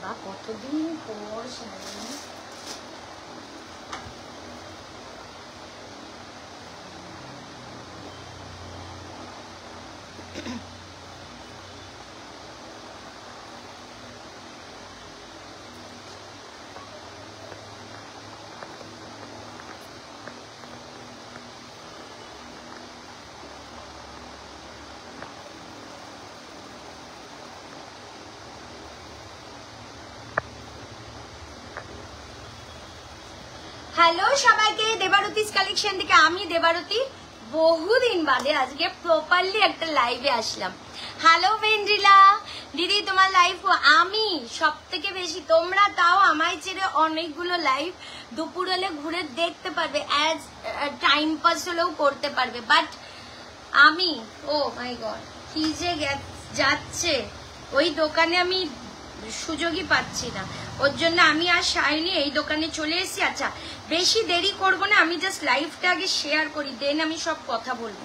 বাবা কতদিন পর শাড়ি। হ্যালো সবাইকে, দেবারতীস কালেকশন থেকে আমি দেবারতী বহুদিন বাদে আজকে প্রপারলি একটা লাইভে আসলাম। হ্যালো ভেন্ড্রিলা দিদি, তোমার লাইভ আমি সব থেকে বেশি, তোমরা তাও আমায় ছেড়ে অনেকগুলো লাইভ দুপুর হলে ঘুরে দেখতে পারবে, অ্যাজ টাইম পাস হলেও করতে পারবে, বাট আমি ও মাই গড কি যে যাচ্ছে ওই দোকানে আমি সুযোগই পাচ্ছি না, ওর জন্য আমি আর শাইনি এই দোকানে চলে এসেছি। আচ্ছা বেশি দেরি করব না, আমি জাস্ট লাইভটা আগে শেয়ার করি, দেন আমি সব কথা বলবো,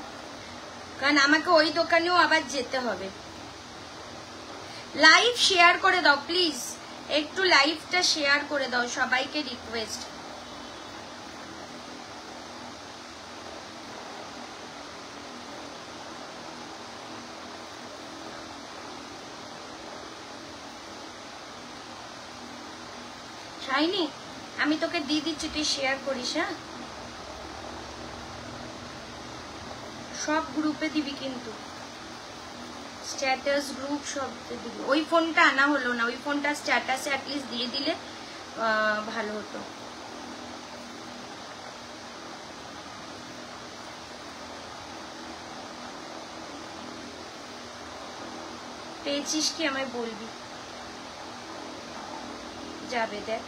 কারণ আমাকে ওই দোকানেও আবার যেতে হবে। লাইভ শেয়ার করে দাও প্লিজ, একটু লাইভটা শেয়ার করে দাও, সবাইকে রিকোয়েস্ট। শাইনি আমি তোকে দিয়ে দিচ্ছি, তুই শেয়ার করিস, হ্যাঁ সব গ্রুপে দিবি, কিন্তু স্ট্যাটাস গ্রুপ সব দিবি। ওই ফোনটা আনা হলো না, ওই ফোনটা স্ট্যাটাসে অ্যাটলিস্ট দিয়ে দিলে ভালো হতো। পেয়েছিস কি আমায় বলবি, যাবে দেখ।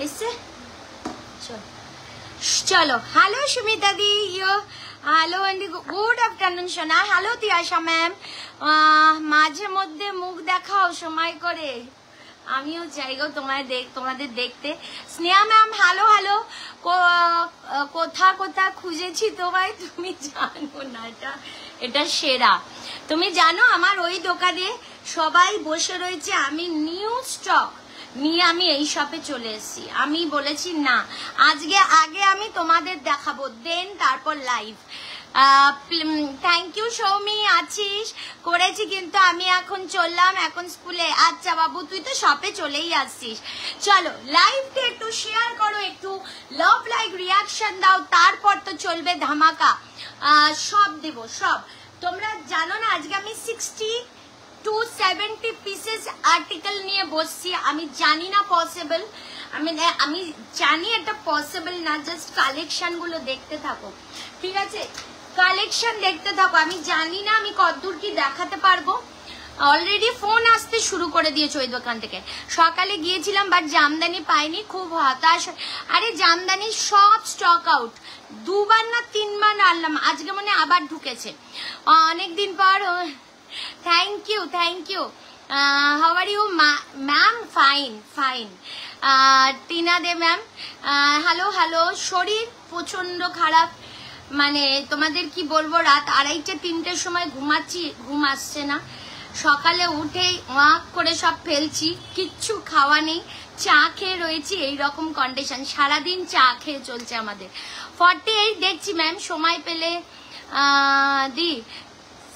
এসে চলো। হ্যালো সুমিতা দি, হ্যালো এন্ডি, গুড আফটারনুন সোনা। হ্যালো তিয়াশা ম্যাম, মাঝে মধ্যে মুখ দেখাও সময় করে, আমিও চাই গো তোমাদের দেখতে। স্নেহা ম্যাম হ্যালো হ্যালো, কোথা খুঁজেছি তোমায় তুমি জানো না, এটা সেরা। তুমি জানো আমার ওই দোকানে সবাই বসে রয়েছে, আমি নিউ স্টক নিয়ে আমি এই শপে চলে এসেছি। আমি বলেছি না, আগে আমি তোমাদের দেখাবো, দেন তারপর লাইভ। থ্যাংক ইউ সৌমি, আছিস? করেছি, কিন্তু আমি এখন চললাম, এখন স্কুলে। আচ্ছা বাবু তুই তো শপে চলেই আসছিস, চলো লাইভটা একটু শেয়ার করো, একটু লাভ লাইক রিয়াকশন দাও, তারপর তো চলবে ধামাকা, সব দেব সব। তোমরা জানো না আজকে আমি 60 to 70 পিসেস আর্টিকেল নিয়ে বসছি। আমি জানি না পসিবল, আমি জানি এটা পসিবল না, জাস্ট কালেকশন গুলো দেখতে থাকো, ঠিক আছে? কালেকশন দেখতে থাকো, আমি জানি না আমি কতদূর কি দেখাতে পারবো। অলরেডি ফোন আসতে শুরু করে দিয়েছে ওই দোকান থেকে। সকালে গিয়েছিলাম বাট জামদানি পাইনি, খুব হতাশ। আরে জামদানি সব স্টক আউট, 2 বার না 3 বার আনলাম, আজকে মনে আবার ঢুকেছে অনেকদিন পর। Thank you. How are you ma'am? Fine. Tina Dey ma'am hello. শরীর প্রচন্ড খারাপ, মানে তোমাদের কি বলবো, রাত 2:30-3টের সময় ঘুমাচ্ছি, ঘুম আসছে না। সকালে উঠেই ওয়াক করে সব ফেলছি, কিচ্ছু খাওয়া নেই, চা খেয়ে রয়েছি, এইরকম কন্ডিশন, সারাদিন চা খেয়ে চলছে আমাদের। 48 দেখছি ম্যাম, সময় পেলে দি,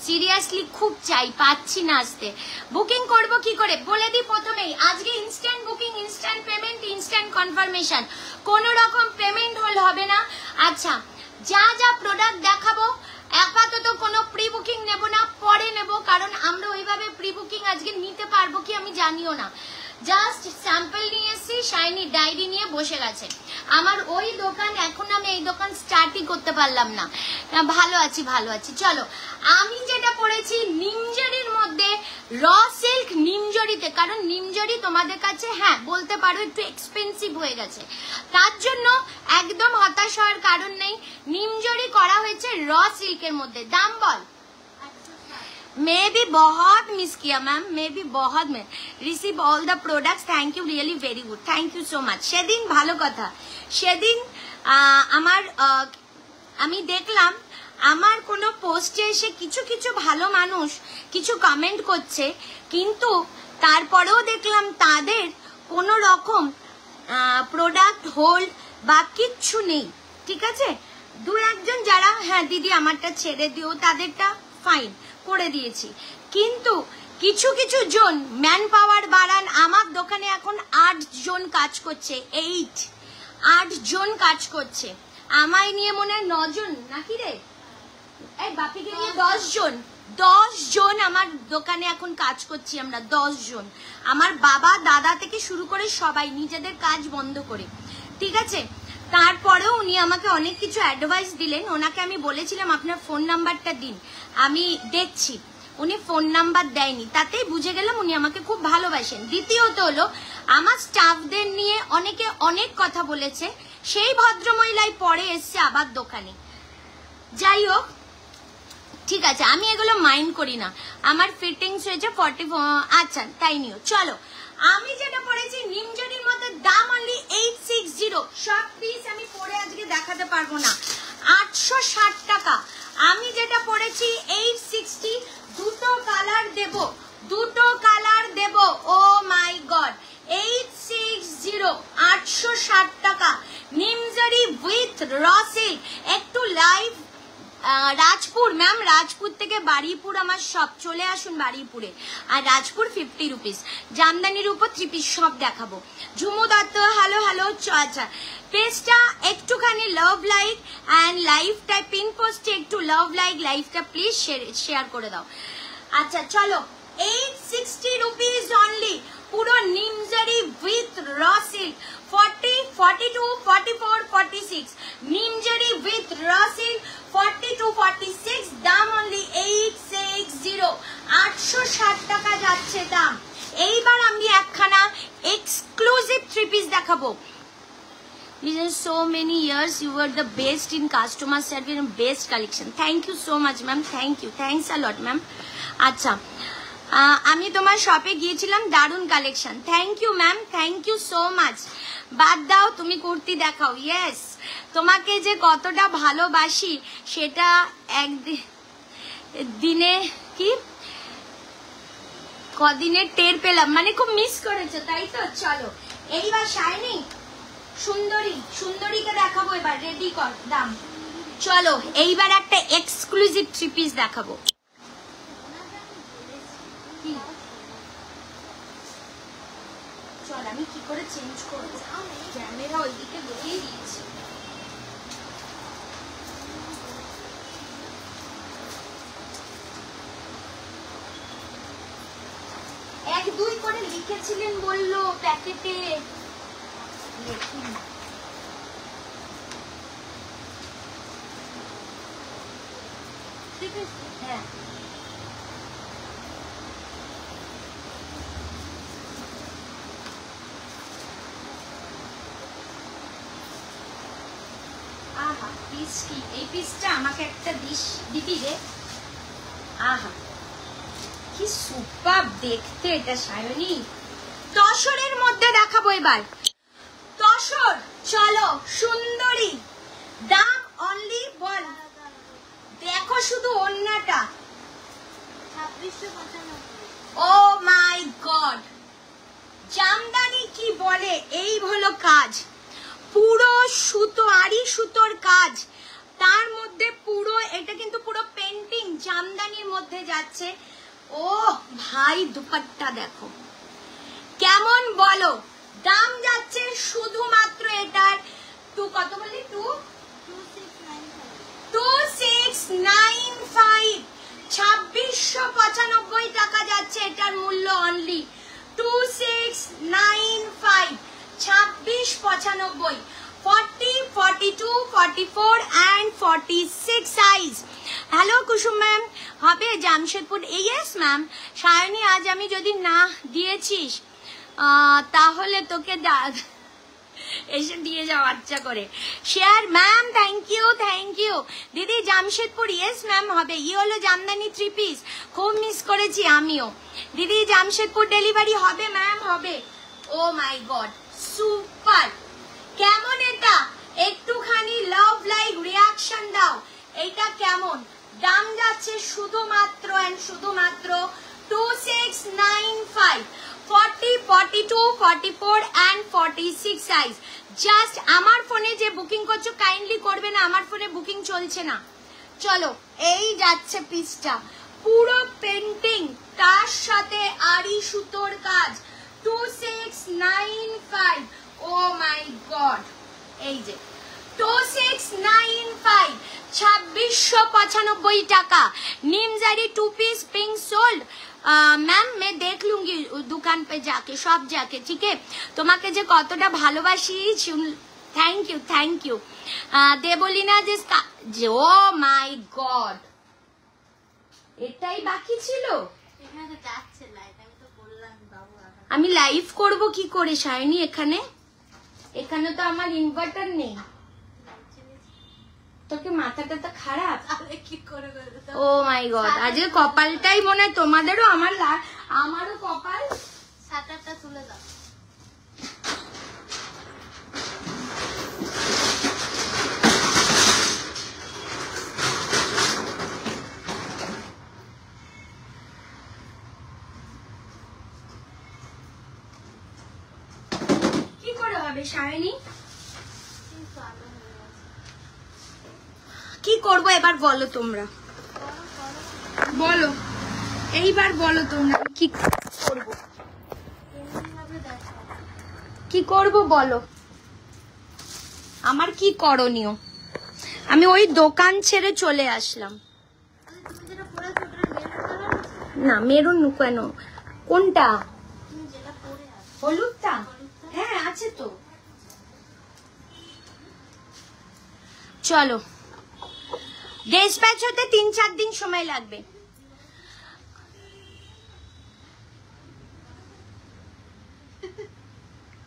সিরিয়াসলি খুব চাই, পাচ্ছি না আসতে। বুকিং করব কি করে বলে দিই প্রথমেই, আজকে instant booking, instant payment, instant confirmation, কোনো রকম পেমেন্ট হোল্ড হবে না। আচ্ছা যা প্রোডাক্ট দেখাবো আপাতত কোনো প্রি বুকিং নেব না, পরে নেব, কারণ আমরা ওইভাবে প্রি বুকিং আজকে নিতে পারবো কি আমি জানিও না। জাস্ট স্যাম্পল নিয়ে এসেছি, শাইনি ডায়েরি নিয়ে বসে গেছে আমার ওই দোকান, এখন আমি এই দোকান স্টার্টই করতে পারলাম না। ভালো আছি। চলো আমি যেটা পড়েছি নিমজরির মধ্যে, র সিল্ক নিমজরিতে, কারণ নিমজরি তোমাদের কাছে হ্যাঁ বলতে পারো একটু এক্সপেন্সিভ হয়ে গেছে, তার জন্য একদম হতাশ হওয়ার কারণ নেই। নিমজরি করা হয়েছে র সিল্কের মধ্যে। দাম বল? मैं भी बहुत मिस किया मैम, मैं भी बहुत में receive all the products, thank you really very good, thank you so much. সেদিন ভালো কথা, সেদিন আমার আমি দেখলাম আমার কোনো পোস্টে এসে কিছু কিছু ভালো মানুষ কিছু কমেন্ট করছে, কিন্তু তারপরেও দেখলাম তাদের কোনো রকম প্রোডাক্ট হোল্ড বা কিচ্ছু নেই। ঠিক আছে, দু একজন যারা হ্যাঁ দিদি আমারটা ছেড়ে দিও, তাদেরটা ফাইন করে দিয়েছি, কিন্তু কিছু কিছু জন ম্যান পাওয়ার বাড়ান। আমার দোকানে এখন 8 জন কাজ করছে, 8 জন কাজ করছে, আমায় নিয়ে মনে হয় 9 জন নাকি রে, এই বাপিকে নিয়ে 10 জন আমার দোকানে এখন কাজ করছি আমরা, 10 জন। আমার বাবা দাদা থেকে শুরু করে সবাই নিজেদের কাজ বন্ধ করে। ঠিক আছে, তারপরেও উনি আমাকে অনেক কিছু অ্যাডভাইস দিলেন। ওনাকে আমি বলেছিলাম আপনার ফোন নাম্বারটা দিন, আমি দেখছি। উনি ফোন নাম্বার দেয়নি, তাতেই বুঝে গেলাম উনি আমাকে খুব ভালোবাসেন। দ্বিতীয়ত হলো আমার স্টাফদের নিয়ে অনেকে অনেক কথা বলেছে, সেই ভদ্রমহিলাই পরে এসছে আবার দোকানে। যাই হোক, ঠিক আছে, আমি এগুলো মাইন্ড করি না। আমার ফিটিংস হয়েছে 44, আচ্ছা তাই নিও। চলো, আমি যেটা পড়েছি নিমজরির মধ্যে দাম অনলি 860। সব পিস আমি পরে আজকে দেখাতে পারবো না, 860 টাকা। আমি যেটা পড়েছি 860, দুটো colour Dev, O my god, 860, 860 টাকা নিমজরি উইথ র সিল্ক। একটু লাইভ রাজপুর ম্যাম, রাজপুর থেকে বারুইপুর আমার সব, চলে আসুন বারুইপুরে। আর রাজপুর 50 রুপিস, জামদানির উপর 3 পিস সব দেখাবো। Jhumu Dutta hello hello. আচ্ছা, পেজটা একটুখানি লাভ লাইক অ্যান্ড লাইভটা পিন পোস্টে একটু লাভ লাইক লাইভটা প্লিজ শেয়ার করে দাও। আচ্ছা চলো, 860 রুপিস অনলি, পুরো নিমজরি উইথ র সিল্ক, 40, 42, 44, 46 নিমজরি উইথ র সিল্ক, 42, 46 দাম অনলি 860, 860 টাকা যাচ্ছে দাম। এইবার আমি একখানা এক্সক্লুসিভ 3 পিস দেখাবো। So many years you were the best in customer service and best collection. Thank you so much ma'am, thank you, thanks a lot ma'am. আচ্ছা, আমি তোমার শপে গিয়েছিলাম, দারুণ collection, thank you ma'am, thank you so much. বাদ দাও, তুমি কুর্তি দেখাও। ইয়েস, তোমাকে যে কতটা ভালোবাসি সেটা একদিনে কি কদিনে টের পেলাম, মানে খুব মিস করেছো তাই তো। চলো এইবার শাইনি সুন্দরীকে দেখাবো, এবার রেডি কর দাম। চলো এইবার একটা এক্সক্লুসিভ 3 পিস দেখাবো। চল আমি কি করে চেঞ্জ করবো, ক্যামেরা ওইদিকে ঘুরিয়ে দিয়েছি। এক দুই করে লিখেছিলেন বললো প্যাকেটে, লিখুন। ঠিক আছে, হ্যাঁ আহা পিস কি, এই পিসটা আমাকে একটা দিদি রে। আহা কি সুপার দেখতে এটা সায়নী। তসরের মধ্যে দেখাবো এবার, তসর। চলো সুন্দরী, দাম অনলি বল, দেখো শুধু ওড়নাটা 2695। ও মাই গড, জামদানি কি বলে, এই হলো কাজ, পুরো সুতো, আড়ি সুতোর কাজ, তার মধ্যে পুরো এটা কিন্তু পুরো পেন্টিং জামদানির মধ্যে যাচ্ছে। ও ভাই দুপাট্টা দেখো কেমন, বলো দাম যাচ্ছে শুধুমাত্র এটার কত বললি, 2695, 2695 টাকা যাচ্ছে এটার মূল্য only, 2695, 2695, 40, 42, 44 and 46 size. Hello Kusum ma'am, হবে জামশেদপুর? Yes ma'am. সায়নী আজ আমি যদি না দিয়েছিস তাহলে তোকে এসে দিয়ে যাও আচ্ছা করে। শেয়ার ম্যাম, থ্যাংক ইউ দিদি। জামশেদপুর? ইয়েস ম্যাম হবে। ই হলো জামদানি 3 পিস, খুব মিস করেছি আমিও দিদি। জামশেদপুর ডেলিভারি হবে ম্যাম, হবে। ও মাই গড সুপার, কেমন এটা, একটুখানি লাভ লাইক রিয়াকশন দাও। শুধুমাত্র 2695 40, 42, 44 and 46 সাইজ। জাস্ট আমার ফোনে যে বুকিং করছো কাইন্ডলি করবে না, আমার ফোনে বুকিং চলছে না। চলো এই যাচ্ছে পিসটা, পুরো পেন্টিং, তার সাথে আড়ি সুতোর কাজ, 2695। ও মাই গড, এই যে 2695, 2695 টাকা। নিমজারি 2 पीस पिंक सोल्ड। मैम मैं देख लूंगी दुकान पे जाके, शॉप जाके, ठीक है। তোমাকে যে কতটা ভালোবাসি, থ্যাংক ইউ। দেবলিনা যে ও মাই গড, এটাই বাকি ছিল। আমি লাইভ করব কি করে শাইনি? এখানে তো আমার ইনভার্টার নেই। তোকে মাথাটা তো খারাপ। ও মাই গড, আজকে কপালটাই মনে হয় তোমাদেরও আমারও কপাল। সাটারটা তুলে দাও। কি করে হবে শাইনি? কি করবো এবার বলো তোমরা, বলো এইবার বলো তোমরা কি করবো, কি করবো বলো, আমার কি করণীয়? আমি ওই দোকান ছেড়ে চলে আসলাম। না মেরুন কেন? কোনটা? হলুদটা? হ্যাঁ আছে তো। চলো, ডিসপ্যাচ হতে 3-4 দিন সময় লাগবে।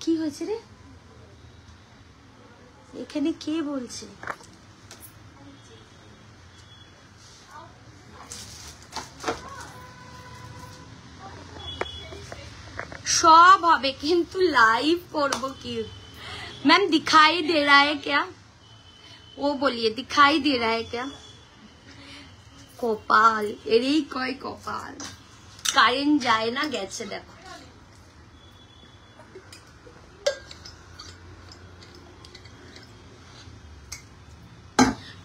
কি হয়েছে রে? এখানে কে বলছে? সব হবে কিন্তু লাইভ করব কি? मैम दिखाई दे रहा है क्या? वो बोलिए दिखाई दे रहा है क्या? কপাল, এরই কয় কপাল। কারেন্ট যায় না, গেছে দেখো।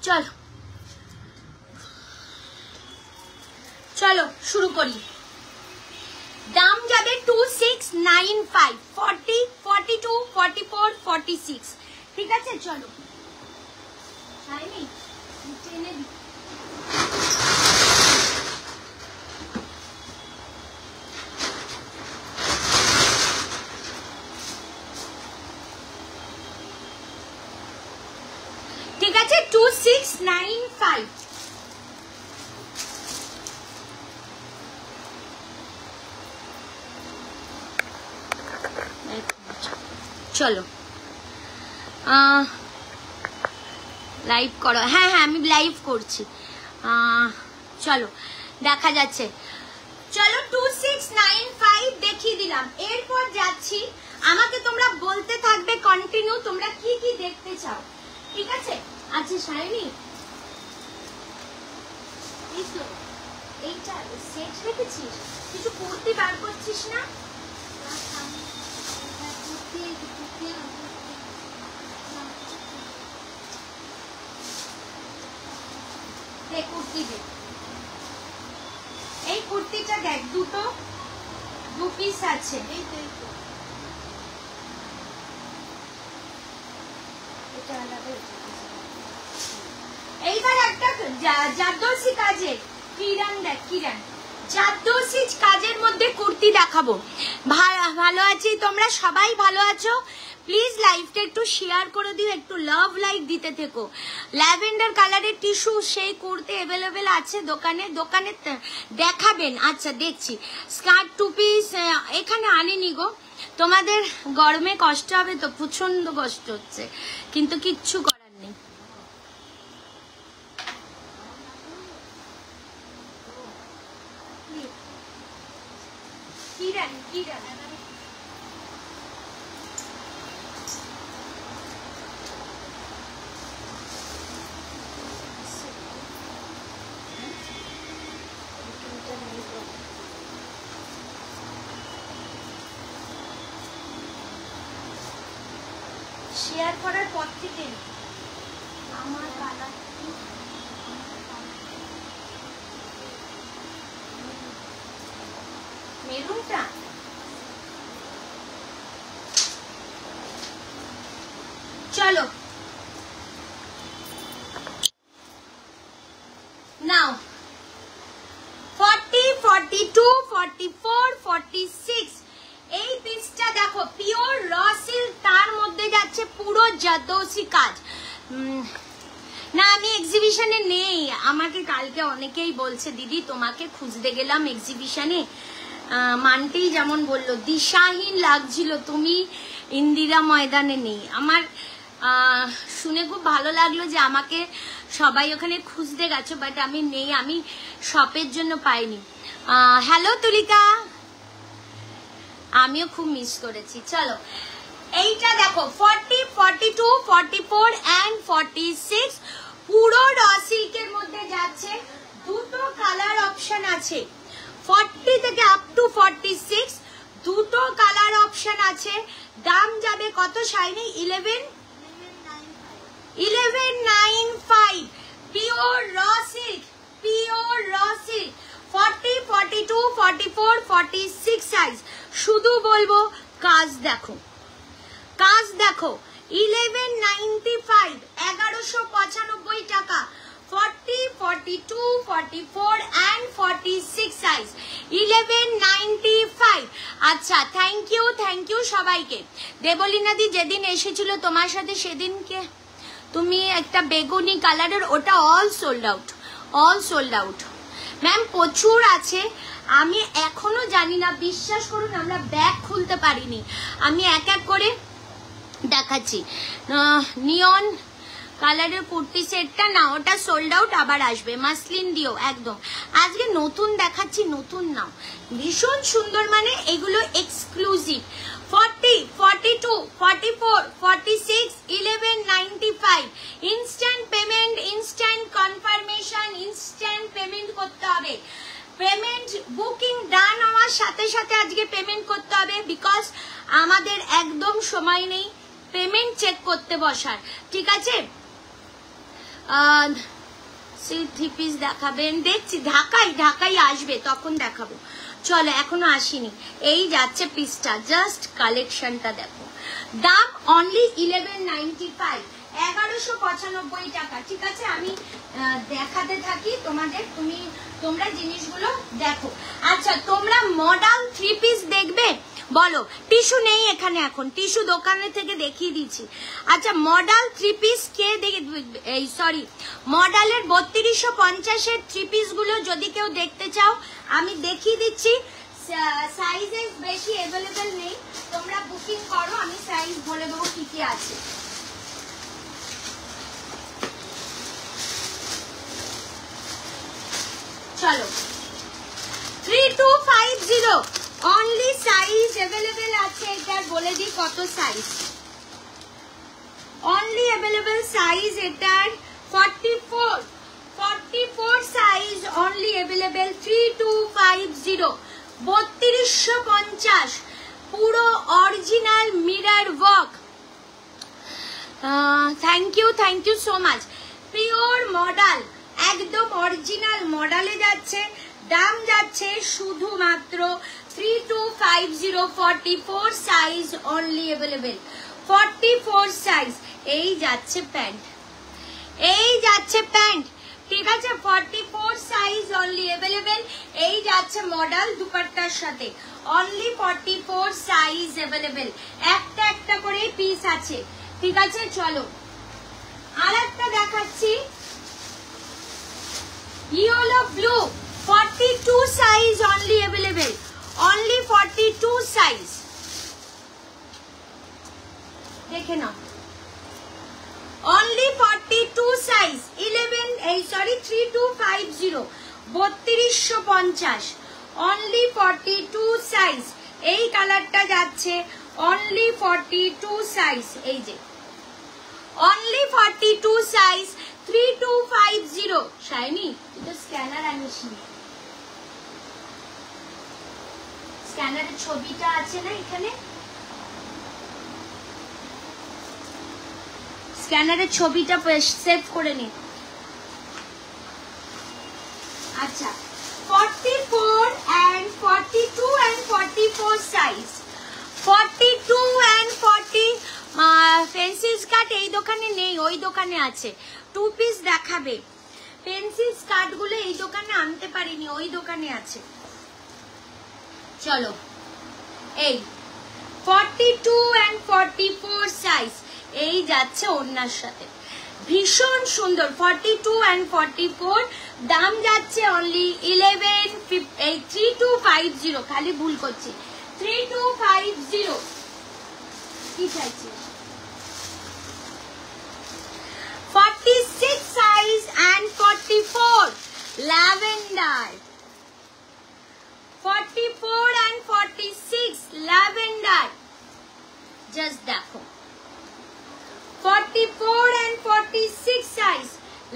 চলো চলো শুরু করি। দাম যাবে 2695, 40, 42, 44, 46। ঠিক আছে চলো টেনে দি। ঠিক আছে 2695। চলো লাইভ করো। হ্যাঁ আমি লাইভ করছি। চলো দেখা যাচ্ছে। চলো 2695 দেখিয়ে দিলাম। এরপর যাচ্ছি, আমাকে তোমরা বলতে থাকবে কন্টিনিউ তোমরা কি কি দেখতে চাও, ঠিক আছে? আচ্ছা শাইনি, এইটা সেট রেখেছিস, কিছু কুর্তি বার করছিস না? কুর্তি দেখ, এই কুর্তিটা দেখ, দু পিস আছে। এইবার একটা জারদোসি কাজের কিরণ দেখ, কিরণ জারদোসি কাজের মধ্যে কুর্তি দেখাবো। ভালো আছি, তোমরা সবাই ভালো আছো? প্লিজ লাইভটা একটু শেয়ার করে দিও, একটু লাভ লাইক দিতে থেকো। ল্যাভেন্ডার কালারের টিস্যু সেই কুর্তি অ্যাভেলেবেল আছে দোকানে দেখাবেন? আচ্ছা দেখছি। স্কার্ট 2 পিস এখানে আনিনি গো, তোমাদের গরমে কষ্ট হবে তো, প্রচন্ড কষ্ট হচ্ছে, কিন্তু কিচ্ছু করার নেই। কিরণ শেয়ার করার পর থেকে আমার কালার মেরুনটা চলো নাও 40, 42, 44, 46 এই পিসটা দেখো পিওর র সিল্ক, তার মধ্যে যাচ্ছে পুরো জাদোসি কাজ। না আমি এক্সিবিশনে নেই, আমাকে কালকে অনেকেই বলছে দিদি তোমাকে খুঁজতে গেলাম এক্সিবিশনে, মানতেই যেমন বললো দিশাহীন লাগছিল তুমি ইন্দিরা ময়দানে নেই। আমার শুনে খুব ভালো লাগলো যে আমাকে সবাই ওখানে খুঁজতে গেছো, বাট আমি নেই, আমি শপের জন্য পাইনি। হ্যালো তুলিকা, আমিও খুব মিস করেছি। চলো এইটা দেখো 40, 42, 44 and 46 পুরো র সিল্কের মধ্যে যাচ্ছে, দুটো কালার অপশন আছে, 40 থেকে আপ টু 46 দুটো কালার অপশন আছে। দাম যাবে কত shiny? 1195 pure raw silk, pure র সিল্ক 40, 42, 44, 46 সাইজ। শুধু বলবো কাজ দেখো, কাজ দেখো 1195 1195 টাকা 40, 42, 44 and 46 সাইজ 1195। আচ্ছা থ্যাংক ইউ সবাইকে। দেবলীনা দি যেদিন এসেছিল তোমার সাথে সেদিনকে তুমি একটা বেগুনি কালারের, ওটা all sold out, all sold out ma'am, প্রচুর আছে। আমি এখনো জানি না, বিশ্বাস করুন আমরা ব্যাগ খুলতে পারিনি, আমি এক এক করে দেখাচ্ছি। নিয়ন কালারের কুর্তি সেটটা না, ওটা সোল্ড আউট, আবার আসবে। মাসলিন দিও একদম, আজকে নতুন দেখাচ্ছি, নতুন নাও, ভীষণ সুন্দর, মানে এগুলো exclusive. 40, 42, 44, 46 1195 instant payment, instant confirmation, instant payment করতে হবে। পেমেন্ট বুকিং ডান হওয়ার সাথে সাথে আজকে পেমেন্ট করতে হবে, বিকজ আমাদের একদম সময় নেই পেমেন্ট চেক করতে বসার, ঠিক আছে? থ্রি পিস দেখাবেন, দেখছি ঢাকাই আসবে তখন দেখাবো। চলো এখনো আসিনি, এই যাচ্ছে পিসটা, জাস্ট কালেকশনটা দেখো। দাম অনলি 1195 1195 টাকা, ঠিক আছে? আমি দেখাতে থাকি তোমাদের, তোমরা জিনিসগুলো দেখো। আচ্ছা তোমরা মডাল থ্রি পিস দেখবে বলো? টিস্যু নেই এখানে, এখন টিস্যু দোকানে থেকে দেখিয়ে দিচ্ছি। আচ্ছা মডাল থ্রি পিস কে সরি মডালের 3250 থ্রি পিস গুলো যদি কেউ দেখতে চাও আমি দেখিয়ে দিচ্ছি। সাইজেস বেশি অ্যাভেলেবেল নেই, তোমরা বুকিং করো, আমি সাইজ বলে দেবো কি কি আছে। চলো 3250 অনলি সাইজ অ্যাভেলেবেল আছে, এটার বলে দিই কত সাইজ। অনলি অ্যাভেলেবেল সাইজ এটার 44 সাইজ অনলি অ্যাভেলেবেল। 3250 3250 পুরো original mirror work. Thank you so much. Pure model, একদম অরিজিনাল মডেলে যাচ্ছে, দাম যাচ্ছে শুধুমাত্র 3250 44 সাইজ অনলি অ্যাভেলেবেল। 44 সাইজ। এই যাচ্ছে প্যান্ট, এই যাচ্ছে প্যান্ট, ঠিক আছে? 44 সাইজ অনলি অ্যাভেলেবেল। এই যাচ্ছে মডেল দুপাট্টার সাথে, অনলি 44 সাইজ অ্যাভেলেবেল। একটা একটা করে পিস আছে, ঠিক আছে? চলো আর একটা দেখাচ্ছি, yellow blue 42 size only available, only 42 size. দেখে নাও, অনলি 42 সাইজ 3250 3250 অনলি 42 সাইজ। এই কালারটা যাচ্ছে অনলি 42 সাইজ, এই যে অনলি 42 সাইজ 3250। শাইনি এটা স্ক্যানার আনিসনি, স্ক্যানারের ছবিটা আছে না এখানে? স্ক্যানারের ছবিটা সেভ করে নি। আচ্ছা 44 and 42 and 44 size, 42 and 40 pencil skirt এই দোকানে নেই, ওই দোকানে আছে। 2 পিস দেখাবে, পেন্সিল স্কার্ট গুলো এই দোকানে আনতে পারিনি, ওই দোকানে আছে। চলো এই 42 and 44 সাইজ, এই যাচ্ছে ওড়নার সাথে, ভীষণ সুন্দর। 42 and 44 দাম যাচ্ছে অনলি 3250, খালি ভুল করছি, 3250। কি চাইছি? 46 size and 44 lavender, 44 and 46 lavender, just দেখো 44 and 46 size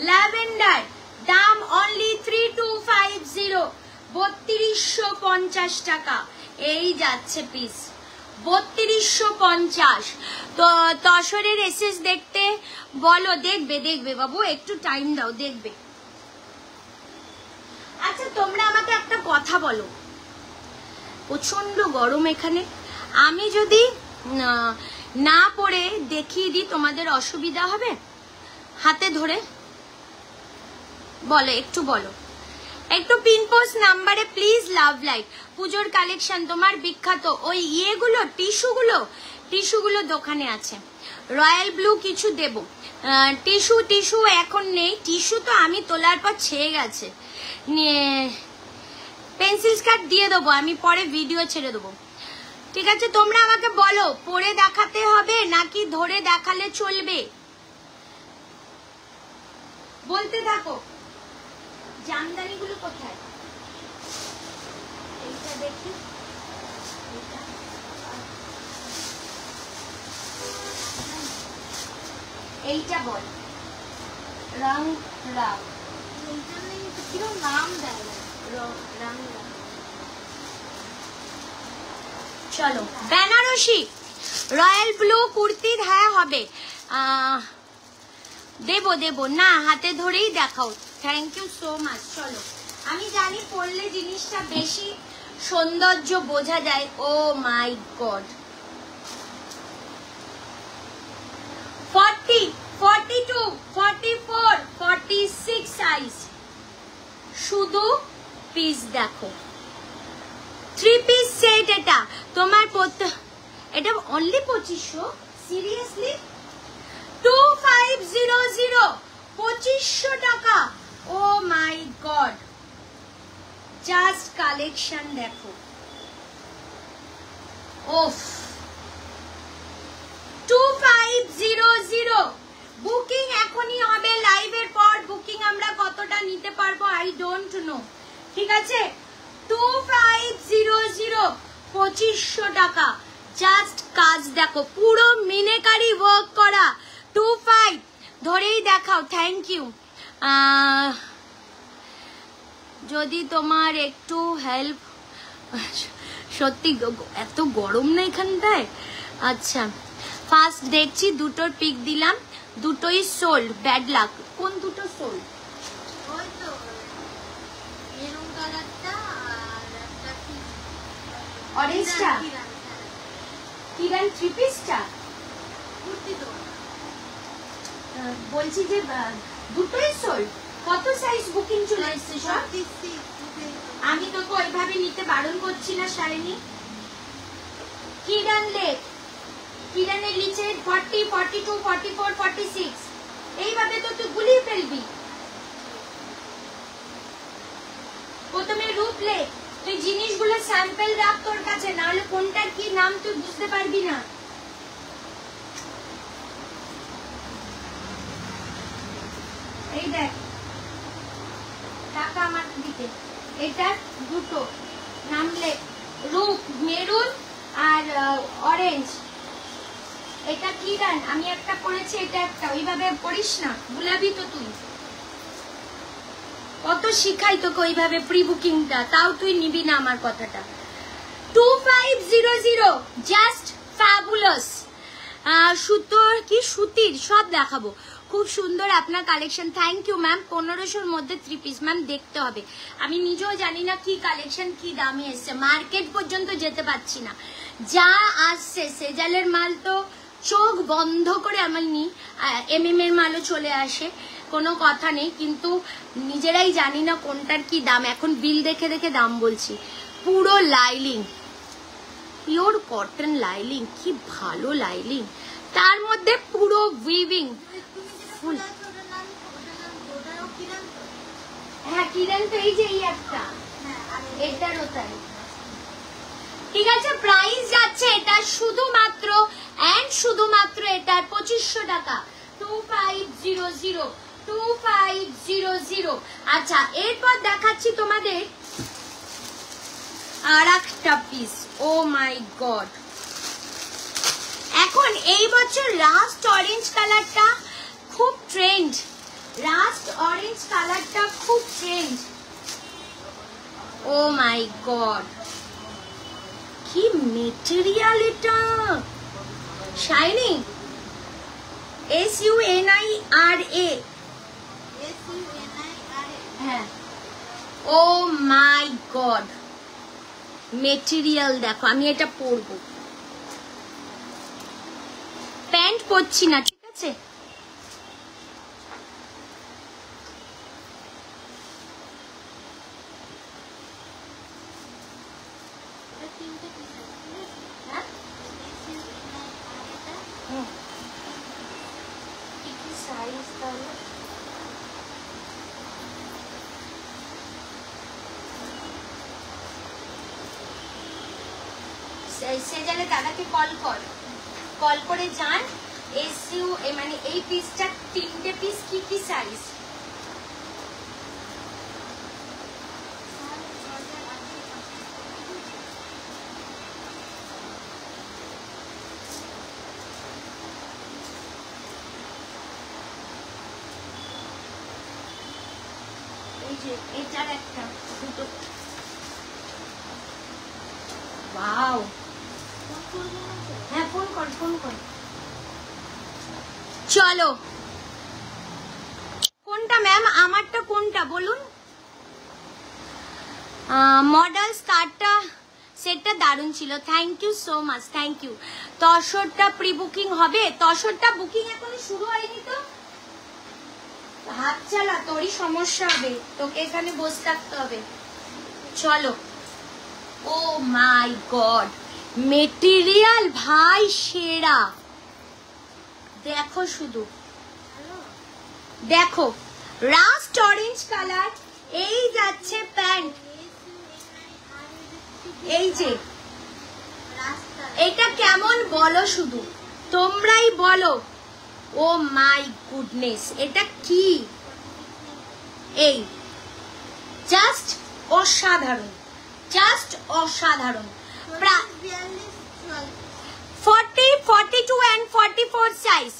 lavender, দাম only 3250, 3250 টাকা, এই যাচ্ছে পিস 3250। তো তসরের এসএস দেখতে বলো, দেখবে দেখবে বাবু, একটু টাইম দাও, দেখবে। আচ্ছা তোমরা আমাকে একটা কথা বলো, প্রচন্ড গরম এখানে, আমি যদি না পরে দেখিয়ে দিই তোমাদের অসুবিধা হবে? হাতে ধরে বলো, একটু বলো, একটু পিনপোস্ট নাম্বারে প্লিজ লাভ লাইক। পুজোর কালেকশন তোমার বিখ্যাত ওই ইয়েগুলো, টিস্যুগুলো দোকানে আছে। রয়্যাল ব্লু কিছু দেব, টিস্যু এখন নেই, টিস্যু তো আমি তোলার পর ছেয়ে গেছে। পেন্সিল স্কার্ট দিয়ে দেবো আমি, পরে ভিডিও ছেড়ে দেবো, ঠিক আছে? তোমরা আমাকে বলো পরে দেখাতে হবে নাকি ধরে দেখালে চলবে, বলতে থাকো। জামদানিগুলো কোথায়? এইটা দেখি, এইটা বল, রং রাগ, কিরকম নাম দেয়, রং রাগ। চলো বেনারসি রয়্যাল ব্লু কুর্তির, হ্যাঁ হবে, দেবো না, হাতে ধরেই দেখাও। Thank you so much. চলো, আমি জানি পরলে জিনিসটা বেশি সৌন্দর্য বোঝা যায়। ও মাই গড, 40, 42, 44, 46 সাইজ, শুধু পিস দেখো, 3 পিস সেট। এটা তোমার এটা অনলি 2500, সিরিয়াসলি 2500, 2500 টাকা। ও মাই গড, জাস্ট কালেকশন দেখো, ওফ 2500। বুকিং এখনই হবে, লাইভের পর বুকিং আমরা কতটা নিতে পারবো আই ডোন্ট নো, ঠিক আছে? 2500, 2500 টাকা, জাস্ট কাজ দেখো, পুরো মিনেকারি ওয়ার্ক করা। 25 ধরেই দেখাও। Thank you. যদি তোমার একটু হেল্প, সত্যি এত গরম না এখানটায়। আচ্ছা ফার্স্ট দেখছি, দুটোর পিক দিলাম, দুটোই সোল্ড, ব্যাড লাক। কোন দুটো সোল্ড? ওই তো মেরুন কালারটা আর একটা অরেঞ্জটা, কিরান 3 পিসটা কুর্তি। তো বলছি যে দুটোই সোল্ড। কত সাইজ বুকিং চলে এসছে সব? আমি তোকে ওইভাবে নিতে বারণ করছি না শালিনী। কিরান লেক, কিরানের নিচে 40, 42, 44, 46, এইভাবে তো তুই গুলিয়ে ফেলবি। প্রথমে রূপ লেক, তুই জিনিসগুলো স্যাম্পল রাখ তোর কাছে, নাহলে কোনটার কি নাম তুই বুঝতে পারবি না। এই দেখ টাকা আমার দিতে, এটা দুটো নাম লেখ, রূপ মেরুন আর অরেঞ্জ। এটা কি গান? আমি একটা পড়েছি, এটা একটা। ওইভাবে পড়িস না, ভুলাবি তো তুই। কত শিখাই তোকে ওইভাবে প্রি বুকিংটা, তাও তুই নিবি না আমার কথাটা। 2500, জাস্ট ফ্যাবুলাস। সুতোর কি সুতির সব দেখাবো। খুব সুন্দর আপনার কালেকশন, থ্যাংক ইউ ম্যাম। 1500-র মধ্যে 3 পিস ম্যাম, দেখতে হবে। আমি নিজেও জানি না কি কালেকশন কি দামে এসছে, মার্কেট পর্যন্ত যেতে পারছি না। যা আসছে সেজালের মাল তো চোখ বন্ধ করে আমার নিই, MM এর মালও চলে আসে, কোনো কথা নেই, কিন্তু নিজেরাই জানি না কোনটার কি দাম। এখন বিল দেখে দেখে দাম বলছি। পুরো লাইলিং, পিওর কটন লাইলিং, কি ভালো লাইলিং, তার মধ্যে পুরো উইভিং ফুল। হ্যাঁ কিরণ তো এই যে এই একটা, এটারও তাই। ঠিক আছে, প্রাইস যাচ্ছে এটা শুধুমাত্র এন্ড শুধুমাত্র এটার 2500 টাকা, 2500, 2500। আচ্ছা, এরপর দেখাচ্ছি তোমাদের আর একটা পিস। ও মাই গড, এখন এই বছর রাস্ট অরেঞ্জ কালারটা খুব ট্রেন্ড, রাস্ট অরেঞ্জ কালারটা খুব ট্রেন্ড। ও মাই গড, কি মেটেরিয়াল এটা, শাইনি, SUNIRA, হ্যাঁ। ও মাই গড, মেটেরিয়াল দেখো। আমি এটা পরবো, প্যান্ট পরছি না, ঠিক আছে? সেজালে দাদাকে কল করে যান, মানে এই পিসটা 3টে পিস, কি কি সাইজ? এই যে এটার একটা, দুটো। ওয়াও, হ্যাঁ ফোন কর। চলো, কোনটা ম্যাম? আমারটা কোনটা বলুন? মডেল স্কার্টটা সেটটা দারুণ ছিল, thank you so much, thank you. তসরটা প্রি বুকিং হবে? তসরটা বুকিং এখনো শুরু হয়নি তো, হাত চালা, তোরই সমস্যা হবে, তোকে এখানে বসে থাকতে হবে। চলো। ও মাই গড, মেটেরিয়াল ভাই সেরা, দেখো শুধু দেখো, রাস্ট অরেঞ্জ কালার। এই যাচ্ছে প্যান্ট, এই যে এটা কেমন বলো, শুধু তোমরাই বলো। ও মাই গুডনেস, এটা কি? এই জাস্ট অসাধারণ, জাস্ট অসাধারণ। 40, 42 and 44 size.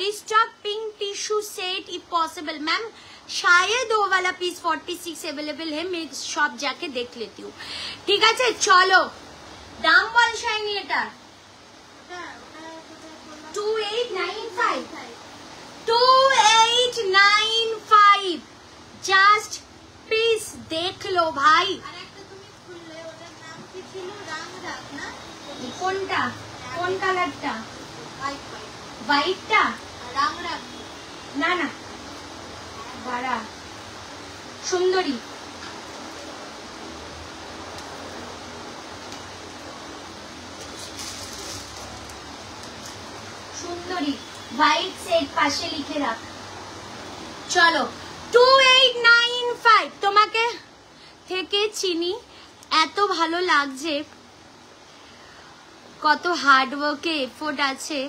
Restock pink tissue set if possible. Ma'am शायद वो वाला पीस 46 अवेलेबल है, मैं शॉप जाके देख लेती हूँ। ठीक है, चलो दाम बोल शाइनी এটা 2895, 2895 জাস্ট পিস দেখ লো ভাই। কোনটা, কোন কালারটা? হোয়াইটটা? না না, বাড়া সুন্দরী। সুন্দরী হোয়াইট সেট পাশে লিখে রাখ। চলো 2895। তোমাকে থেকে চিনি, এত ভালো লাগছে, কত হার্ডওয়ার্কে এফোর্ট আছে।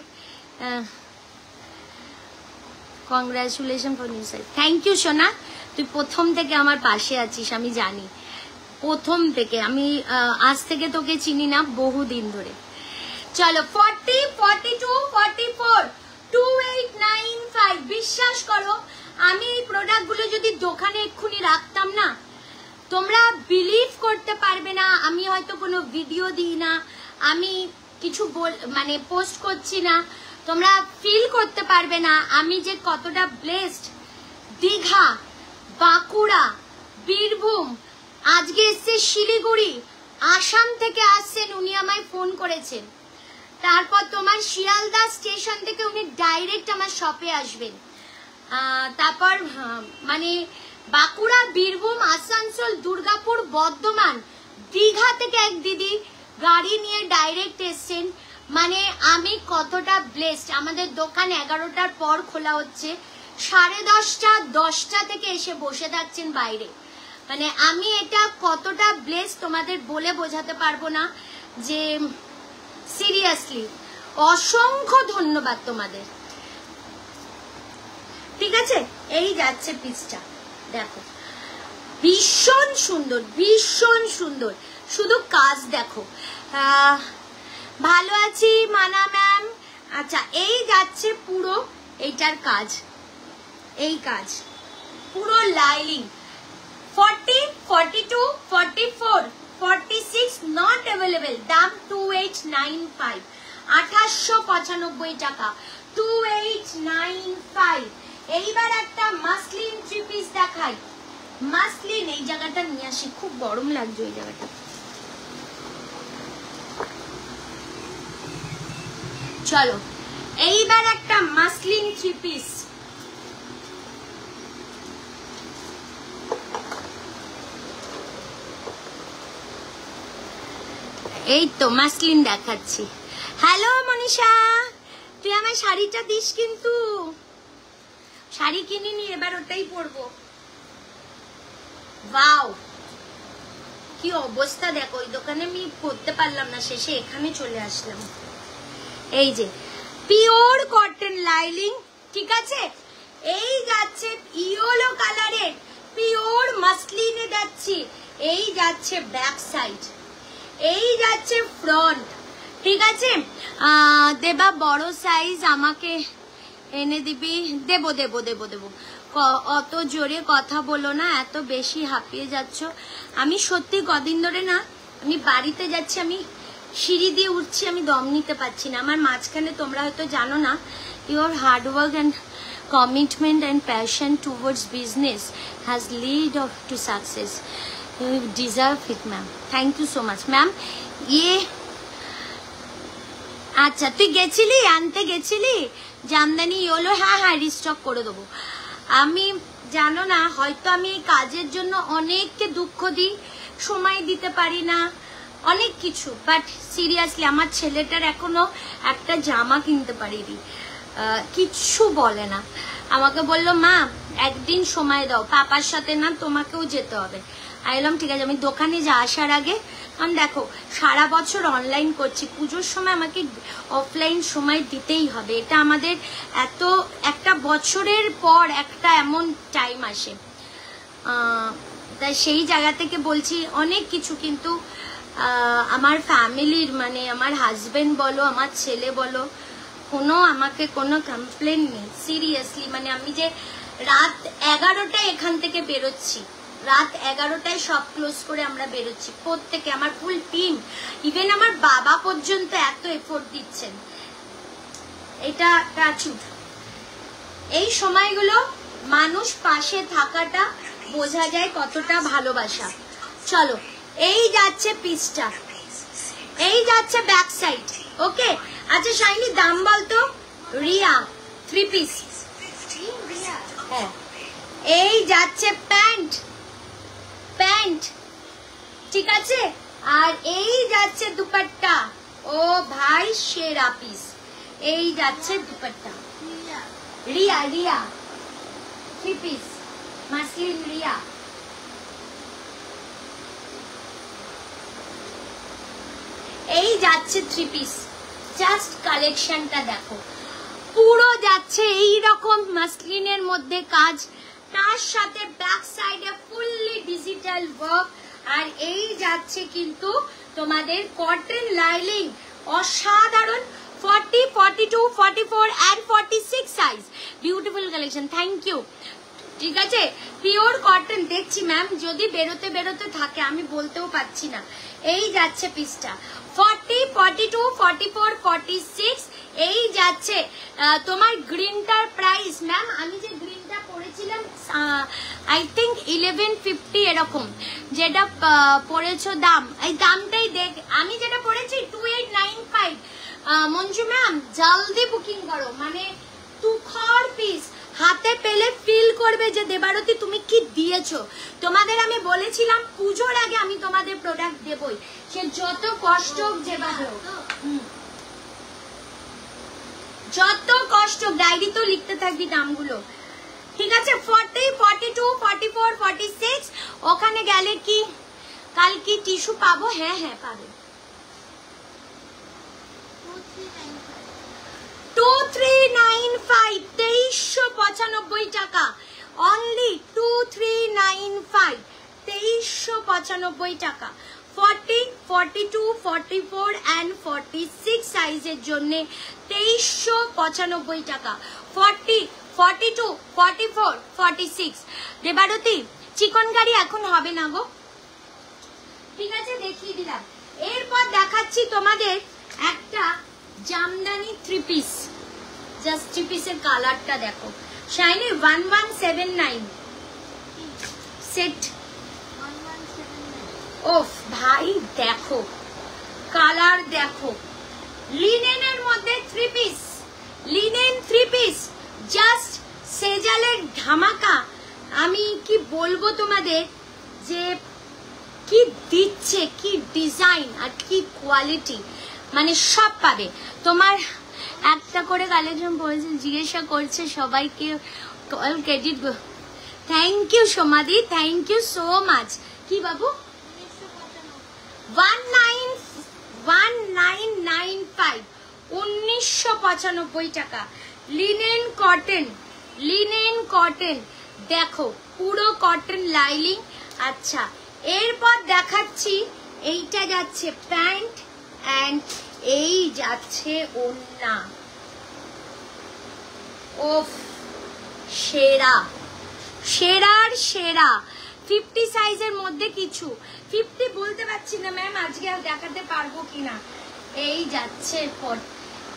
Congratulation for new size. Thank you সোনা, তুই প্রথম থেকে আমার পাশে আছিস, আমি জানি প্রথম থেকে। আমি আজ থেকে তোকে চিনি না, বহুদিন ধরে। চলো 40, 42, 44, 2895। বিশ্বাস করো, আমি এই প্রোডাক্টগুলো যদি দোকানে এক্ষুনি রাখতাম না, তোমরা বিলিভ করতে পারবে না। আমি হয়তো কোনো ভিডিও দিই না, আমি কিছু মানে পোস্ট করছি না, তোমরা ফিল করতে পারবে না আমি যে কতটা ব্লেসড। দীঘা, বাঁকুড়া, বীরভূম, আজকে এসছে শিলিগুড়ি, আসাম থেকে আসছেন, উনি আমায় ফোন করেছেন। তারপর তোমার শিয়ালদা স্টেশন থেকে উনি ডাইরেক্ট আমার শপে আসবেন। তারপর মানে বাঁকুড়া, বীরভূম, আসানসোল, দুর্গাপুর, বর্ধমান, দীঘা থেকে এক দিদি গাড়ি নিয়ে ডাইরেক্ট এসছেন। মানে আমি কতটা ব্লেসড। আমাদের দোকান 11টার পর খোলা হচ্ছে, 10:30, 10টা থেকে এসে বসে থাকছেন বাইরে। মানে আমি এটা কতটা ব্লেসড তোমাদের বলে বোঝাতে পারবো না। যে সিরিয়াসলি অসংখ্য ধন্যবাদ তোমাদের। ঠিক আছে, এই যাচ্ছে পিসটা, দেখো ভীষণ সুন্দর, ভীষণ সুন্দর, শুধু কাজ দেখো। ভালো আছি মানা ম্যাম। আচ্ছা, এই যাচ্ছে পুরো এইটার কাজ, এই কাজ পুরো লাইলিং। 40, 42, 44, 46 নট অ্যাভেলেবেল। দাম 2895, 2895 টাকা, 2895। এইবার একটা মাসলিন 3 পিস দেখাই। মাসলিন এই জায়গাটা নিয়ে আসি, খুব গরম লাগছে ওই জায়গাটা। চলো এইবার একটা মাসলিন 3 পিস। এই তো মাসলিন দেখাচ্ছি। হ্যালো মনীষা, তুই আমার শাড়িটা দিস কিন্তু। শাড়ি কিনিনি, এবার ওটাই পরবো। ওয়াও কি অবস্থা দেখো, ওই দোকানে আমি পরতে পারলাম না, শেষে এখানে চলে আসলাম। এই যে পিওর কটন লাইলিং, ঠিক আছে। এই যাচ্ছে ইয়েলো কালারের পিওর মাসলিনে যাচ্ছি। এই যাচ্ছে ব্যাক সাইড, এই যাচ্ছে ফ্রন্ট, ঠিক আছে। দেবা বড় সাইজ আমাকে এনে দিবি? দেবো দেবো দেবো দেবো। অত জোরে কথা বলো না, এত বেশি হাঁপিয়ে যাচ্ছ। আমি সত্যি কদিন ধরে না, আমি বাড়িতে যাচ্ছি, আমি সিঁড়ি দিয়ে উঠছি, আমি দম নিতে পারছি না। আমার মাঝখানে তোমরা হয়তো জানো না, your hard work and commitment and passion towards business has lead of to success. You deserve it ma'am. Thank you so much ma'am. ইয়ে আচ্ছা, তুই গেছিলি আনতে, গেছিলি জামদানি ইয়েলো? হ্যাঁ হ্যাঁ, রিস্টক করে দেবো। আমি জানো না, হয়তো আমি এই কাজের জন্য অনেককে দুঃখ দিই, সময় দিতে পারি না, অনেক কিছু। বাট সিরিয়াসলি আমার ছেলেটার এখনো একটা জামা কিনতে পারিনি, কিচ্ছু বলে না। আমাকে বললো মা একদিন সময় দাও, পাপার সাথে না তোমাকেও যেতে হবে। আইলাম ঠিক আছে। আমি দোকানে আসার আগে কারণ দেখো সারা বছর অনলাইন করছি, পুজোর সময় আমাকে অফলাইন সময় দিতেই হবে। এটা আমাদের এত একটা বছরের পর একটা এমন টাইম আসে, তাই সেই জায়গা থেকে বলছি অনেক কিছু। কিন্তু আমার ফ্যামিলির মানে আমার হাজবেন্ড বলো, আমার ছেলে বলো, কোনো আমাকে কোনো কমপ্লেন নেই সিরিয়াসলি। মানে আমি যে রাত 11টায় এখান থেকে বেরোচ্ছি, রাত 11টায় সব ক্লোজ করে আমরা বেরোচ্ছি প্রত্যেকে, আমার ফুল টিম, ইভেন আমার বাবা পর্যন্ত এত এফোর্ট দিচ্ছেন। এটা প্রাচুর। এই সময়গুলো মানুষ পাশে থাকাটা বোঝা যায় কতটা ভালোবাসা। চলো এই যাচ্ছে পিসটা, এই যাচ্ছে ব্যাক সাইড। ওকে আচ্ছা শাইনি দাম বলতো? রিয়া 3 পিস। হ্যাঁ এই যাচ্ছে প্যান্ট, প্যান্ট ঠিক আছে। আর এই যাচ্ছে দুপাট্টা, ও ভাই সেরা পিস। এই যাচ্ছে দুপাট্টা, রিয়া রিয়া 3 পিস মাসলিন রিয়া। এই যাচ্ছে 3 পিস। জাস্ট কালেকশনটা দেখো, পুরো যাচ্ছে এই রকম মাসলিনের মধ্যে কাজ, তার সাথে ব্যাক সাইডে ফুললি ডিজিটাল ওয়ার্ক। আর এই যাচ্ছে কিন্তু তোমাদের কটন লাইলিং, অসাধারণ। 40, 42, 44 and 46 size, beautiful collection. Thank you. ঠিক আছে পিওর কটন দেখছি ম্যাম, যদি বেরোতে বেরোতে থাকে আমি বলতেও পারছি না। এই যাচ্ছে পিসটা 40, 42, 44, 46 এই যাচ্ছে। তোমার গ্রিনটার প্রাইস ম্যাম, আমি যে গ্রিনটা পরেছিলাম আই থিঙ্ক 1150 এরকম, যেটা পরেছো দাম, এই দামটাই দেখ। আমি যেটা পরেছি 2895। মঞ্জু ম্যাম জলদি বুকিং করো, মানে তুখর পিস হাতে পেলে ফিল করবে যে দেবারতী তুমি কি দিয়েছো। তোমাদের আমি বলেছিলাম পুজোর আগে আমি তোমাদের প্রোডাক্ট দেবই, সে যত কষ্ট যেভাবে যত কষ্ট। ডায়েরি তো লিখতে থাকবি নামগুলো, ঠিক আছে। 40, 42, 44, 46 ওখানে গেলে কি কাল কি টিস্যু পাবো? হ্যাঁ হ্যাঁ পাবে। 2395, 2395 টাকা অনলি। 2395, 2395 টাকা। 40, 42, 44 and 46 সাইজের জন্য 2395 টাকা। 40, 42, 44, 46। দেবারতী চিকন কারি এখন হবে না গো, ঠিক আছে, দেখিয়ে দিলাম। এরপর দেখাচ্ছি তোমাদের একটা জামদানি 3 পিস। জাস্ট 3 পিসের কালারটা দেখো, শাইনি 1179 সেট। ওফ ভাই দেখো কালার দেখো, লিনেনের মধ্যে 3 পিস, লিনেন 3 পিস, জাস্ট সেজালের ধামাকা। আমি কি বলবো তোমাদের, যে কি দিচ্ছে, কি ডিজাইন আর কি কোয়ালিটি, মানে সব পাবে। তোমার একটা করে কালেকশন পড়েছে, জিজ্ঞাসা করছে সবাইকে, অল ক্রেডিট। থ্যাংক ইউ সোমাদি, থ্যাংক ইউ সো মাচ। কি বাবু? 1995, 1995 টাকা। লিনেন কটন, লিনেন কটন দেখো, পুরো কটন লাইলিং। আচ্ছা এরপর দেখাচ্ছি, এইটা যাচ্ছে প্যান্ট এন্ড এই যাচ্ছে ওড়না। ওফ সেরা, সেরার সেরা। 50 সাইজের মধ্যে কিছু, 50 বলতে পারছি না ম্যাম আজকে দেখাতে পারবো কিনা। এই যাচ্ছে পর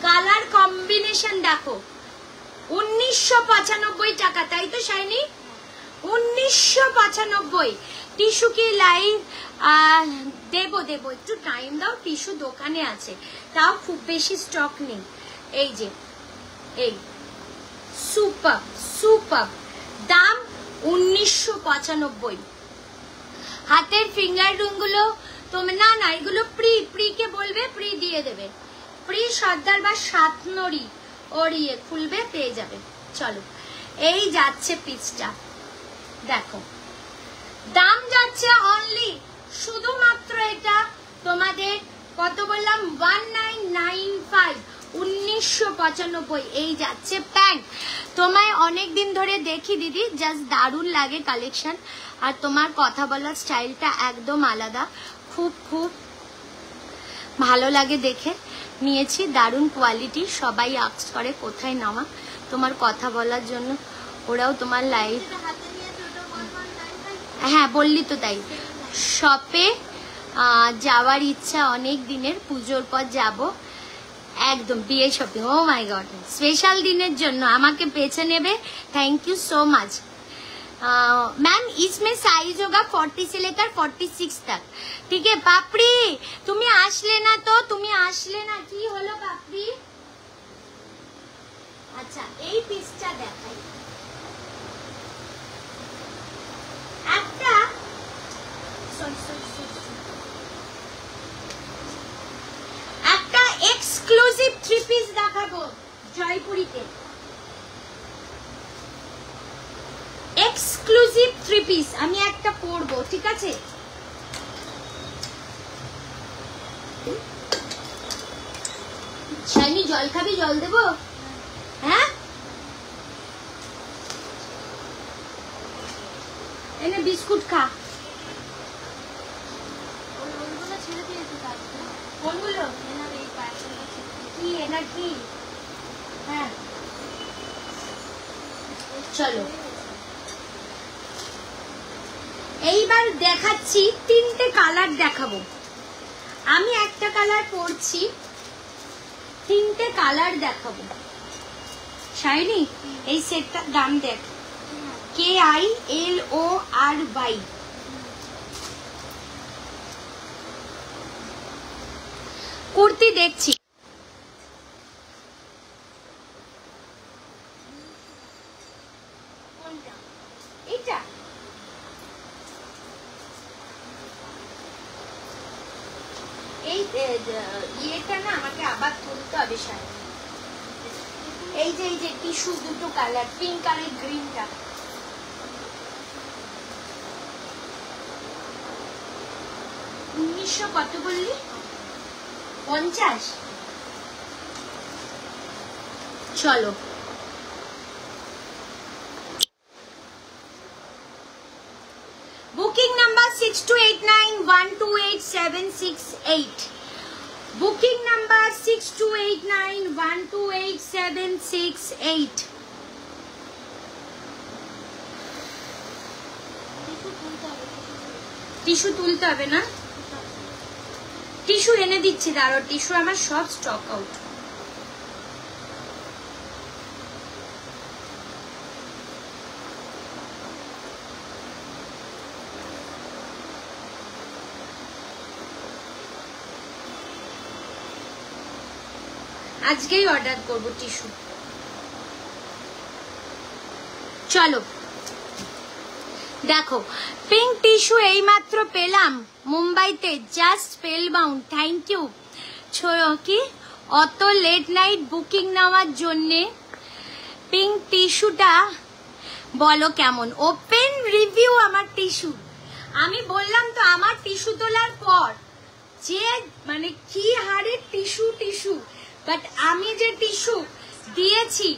কালার কম্বিনেশন দেখো, 1995 টাকা, তাই তো শাইনি? 1995। টিস্যু কি লাইভ দেবো দেবো, একটু টাইম দাও, টিস্যু দোকানে আছে, তাও খুব বেশি স্টক নেই। এই যে এই সুপার সুপার, দাম 1995। হাতের ফিঙ্গার রিং গুলো তুমি না না, এগুলো প্রি কে বলবে, প্রি দিয়ে দেবে। প্রি সর্দার বা সাতনড়ি ওড়িয়ে খুলবে, পেয়ে যাবে। চলো এই যাচ্ছে পিসটা দেখো, দাম যাচ্ছে অনলি শুধুমাত্র এটা তোমাদের কত বললাম, 1995, 1995। এই যাচ্ছে প্যান্ট। তোমায় অনেক দিন ধরে দেখি দিদি, জাস্ট দারুণ লাগে কালেকশন, আর তোমার কথা বলার স্টাইলটা একদম আলাদা, খুব খুব ভালো লাগে দেখে। নিয়েছি, দারুণ কোয়ালিটি। সবাই আস্ক করে কোথায় নেওয়া, তোমার কথা বলার জন্য। ওরাও তোমার লাইভ, হ্যাঁ বললি তো তাই। শপে যাওয়ার ইচ্ছা অনেক দিনের, পুজোর পর যাব একদম, বিয়ে shopping. O my god, special দিনের জন্য আমাকে বেছে নেবে। Thank you so much ma'am. इसमें साइज होगा 40 से लेकर 46 तक, ठीक है। पापड़ी তুমি আসলে না তো, তুমি আসলে না, কি হলো পাপড়ি? আচ্ছা এই পিসটা দেখাই, একটা একটা এক্সক্লুসিভ 3 পিস দেখাবো জয়পুরীতে, এক্সক্লুসিভ 3 পিস। আমি একটা পরবো, ঠিক আছে। শাইনি জল খাবি? জল দেবো? হ্যাঁ এনে বিস্কুট খা। কোনগুলো? কি এনার কি? হ্যাঁ চলো এইবার দেখাচ্ছি, 3টে কালার দেখাবো। আমি একটা কালার পরছি, তিনটে কালার দেখাবো। শাইনি এই সেটটার দাম দেখ, KILORY। কুর্তি দেখছি, এটা এই ইয়েটা না আমাকে আবার তুলতে হবে শাইনি। এই যে টিস্যু দুটো কালার, পিঙ্ক আর গ্রিনটা। কত বললি? 50। চলো booking number 6289128768। Booking number 6289128768। Tissue তুলতে হবে না? টিস্যু এনে দিচ্ছি, দাঁড়াও। টিস্যু আমার সব স্টক আউট। আজকেই অর্ডার করব টিস্যু। চলো দেখো, পিঙ্ক টিস্যু এইমাত্র পেলাম মুম্বাইতে, জাস্ট স্পেলবাউন্ড। Thank you. কি অত লেট নাইট বুকিং নেওয়ার জন্যে। পিঙ্ক টিস্যুটা বলো কেমন? ওপেন রিভিউ আমার টিস্যু। আমি বললাম তো আমার টিস্যু তোলার পর যে মানে কি হারে টিস্যু, বাট আমি যে টিস্যু দিয়েছি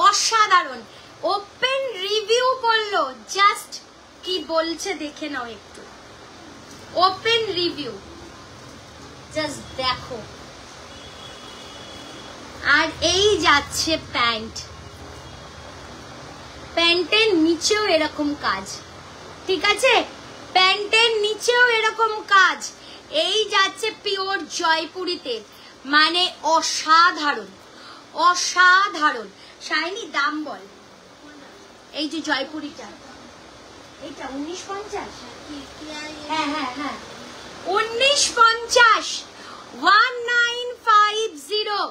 অসাধারণ। ওপেন রিভিউ বললো, জাস্ট কি বলছে দেখে নাও একটু। ওপেন রিভিউ জাস্ট দেখো। আর এই যাচ্ছে প্যান্ট, প্যান্টের নিচেও এরকম কাজ, ঠিক আছে? প্যান্টের নিচেও এরকম কাজ। এই যাচ্ছে পিওর জয়পুরিতে, মানে অসাধারণ অসাধারণ। শাইনি দাম বল। এই যে জয়পুরিটা, এটা 1950। হ্যাঁ 1950, 1950।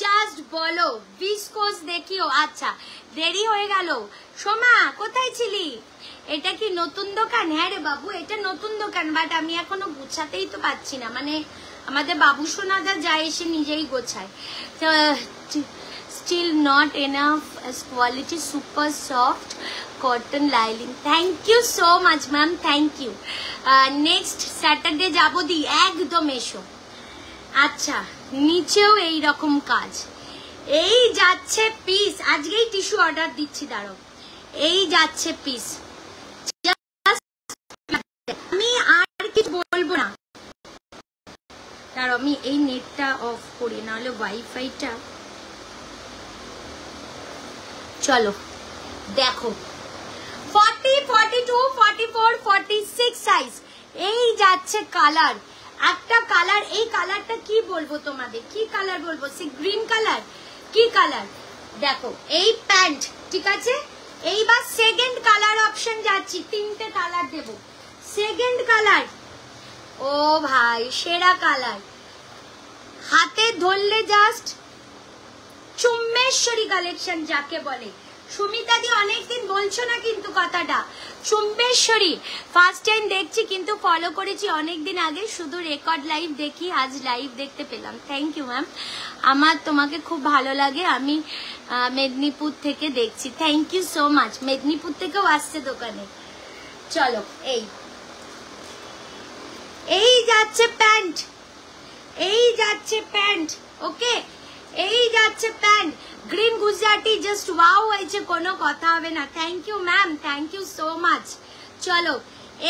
জাস্ট বলো ভিসকোস দেখিও। আচ্ছা দেরি হয়ে গেল। সোমা কোথায় ছিলি? এটা কি নতুন দোকান? হ্যাঁ রে বাবু, এটা নতুন দোকান, বাট আমি এখনো গুছাতেই তো পাচ্ছি না। মানে আমাদের বাবু সোনাদা যায় এসে নিজেই গোছায়। Still not enough as quality, super soft cotton lining. Thank you so much ma'am, thank you. Next Saturday যাবো দি, একদম এসো। আচ্ছা নিচেও এই রকম কাজ। এই যাচ্ছে পিস, আজকেই টিস্যু অর্ডার দিচ্ছি, দাঁড়াও। এই যাচ্ছে পিস। আমি আর কিছু বলবো না, দাঁড়াও আমি এই নেটটা অফ করি, নাহলে ওয়াইফাইটা। চলো দেখো 40, 42, 44, 46 সাইজ। এই যাচ্ছে কালার, একটা কালার। এই কালারটা কি বলবো তোমাদের, কি কালার বলবো? সে গ্রিন কালার, কি কালার দেখো। এই প্যান্ট, ঠিক আছে? এইবার সেকেন্ড কালার অপশন যাচ্ছি, তিনটে কালার দেব। সেকেন্ড কালার, ও ভাই সেরা কালার। হাতে ধরলে জাস্ট চুম্বেশ্বরী কালেকশন যাকে বলে। সুমিতা দি অনেকদিন বলছো না কিন্তু কথাটা, চুম্বেশ্বরী ফার্স্ট টাইম দেখছি, কিন্তু ফলো করেছি অনেকদিন আগে, শুধু রেকর্ড লাইভ দেখি, আজ লাইভ দেখতে পেলাম। থ্যাংক ইউ ম্যাম, আমার তোমাকে খুব ভালো লাগে। আমি মেদিনীপুর থেকে দেখছি, thank you so much. Medinipur থেকেও আসছে দোকানে। চলো এই যাচ্ছে প্যান্ট, এই যাচ্ছে প্যান্ট, ওকে এই যাচ্ছে pant. Green Gujarati just wow হয়েছে, কোনো কথা হবে না। Thank you ma'am, thank you so much. চলো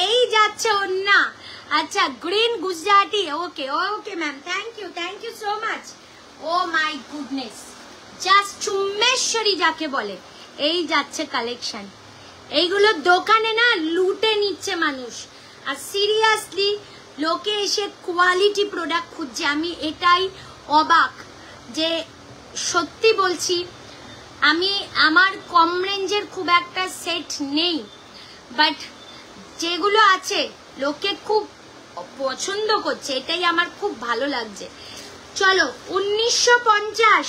এই যাচ্ছে ওন্না। আচ্ছা green Gujarati, okay okay ma'am, thank you so much. Oh my goodness, just চুম্বেশ্বরী যাকে বলে। এই যাচ্ছে কালেকশন। এইগুলো দোকানে না লুটে নিচ্ছে মানুষ, আর সিরিয়াসলি লোকে এসে কোয়ালিটি প্রোডাক্ট খুঁজছে। আমি এটাই অবাক যে সত্যি বলছি, আমি আমার কম রেঞ্জের খুব একটা সেট নেই, বাট যেগুলো আছে লোকে খুব পছন্দ করছে, এটাই আমার খুব ভালো লাগছে। চলো 1950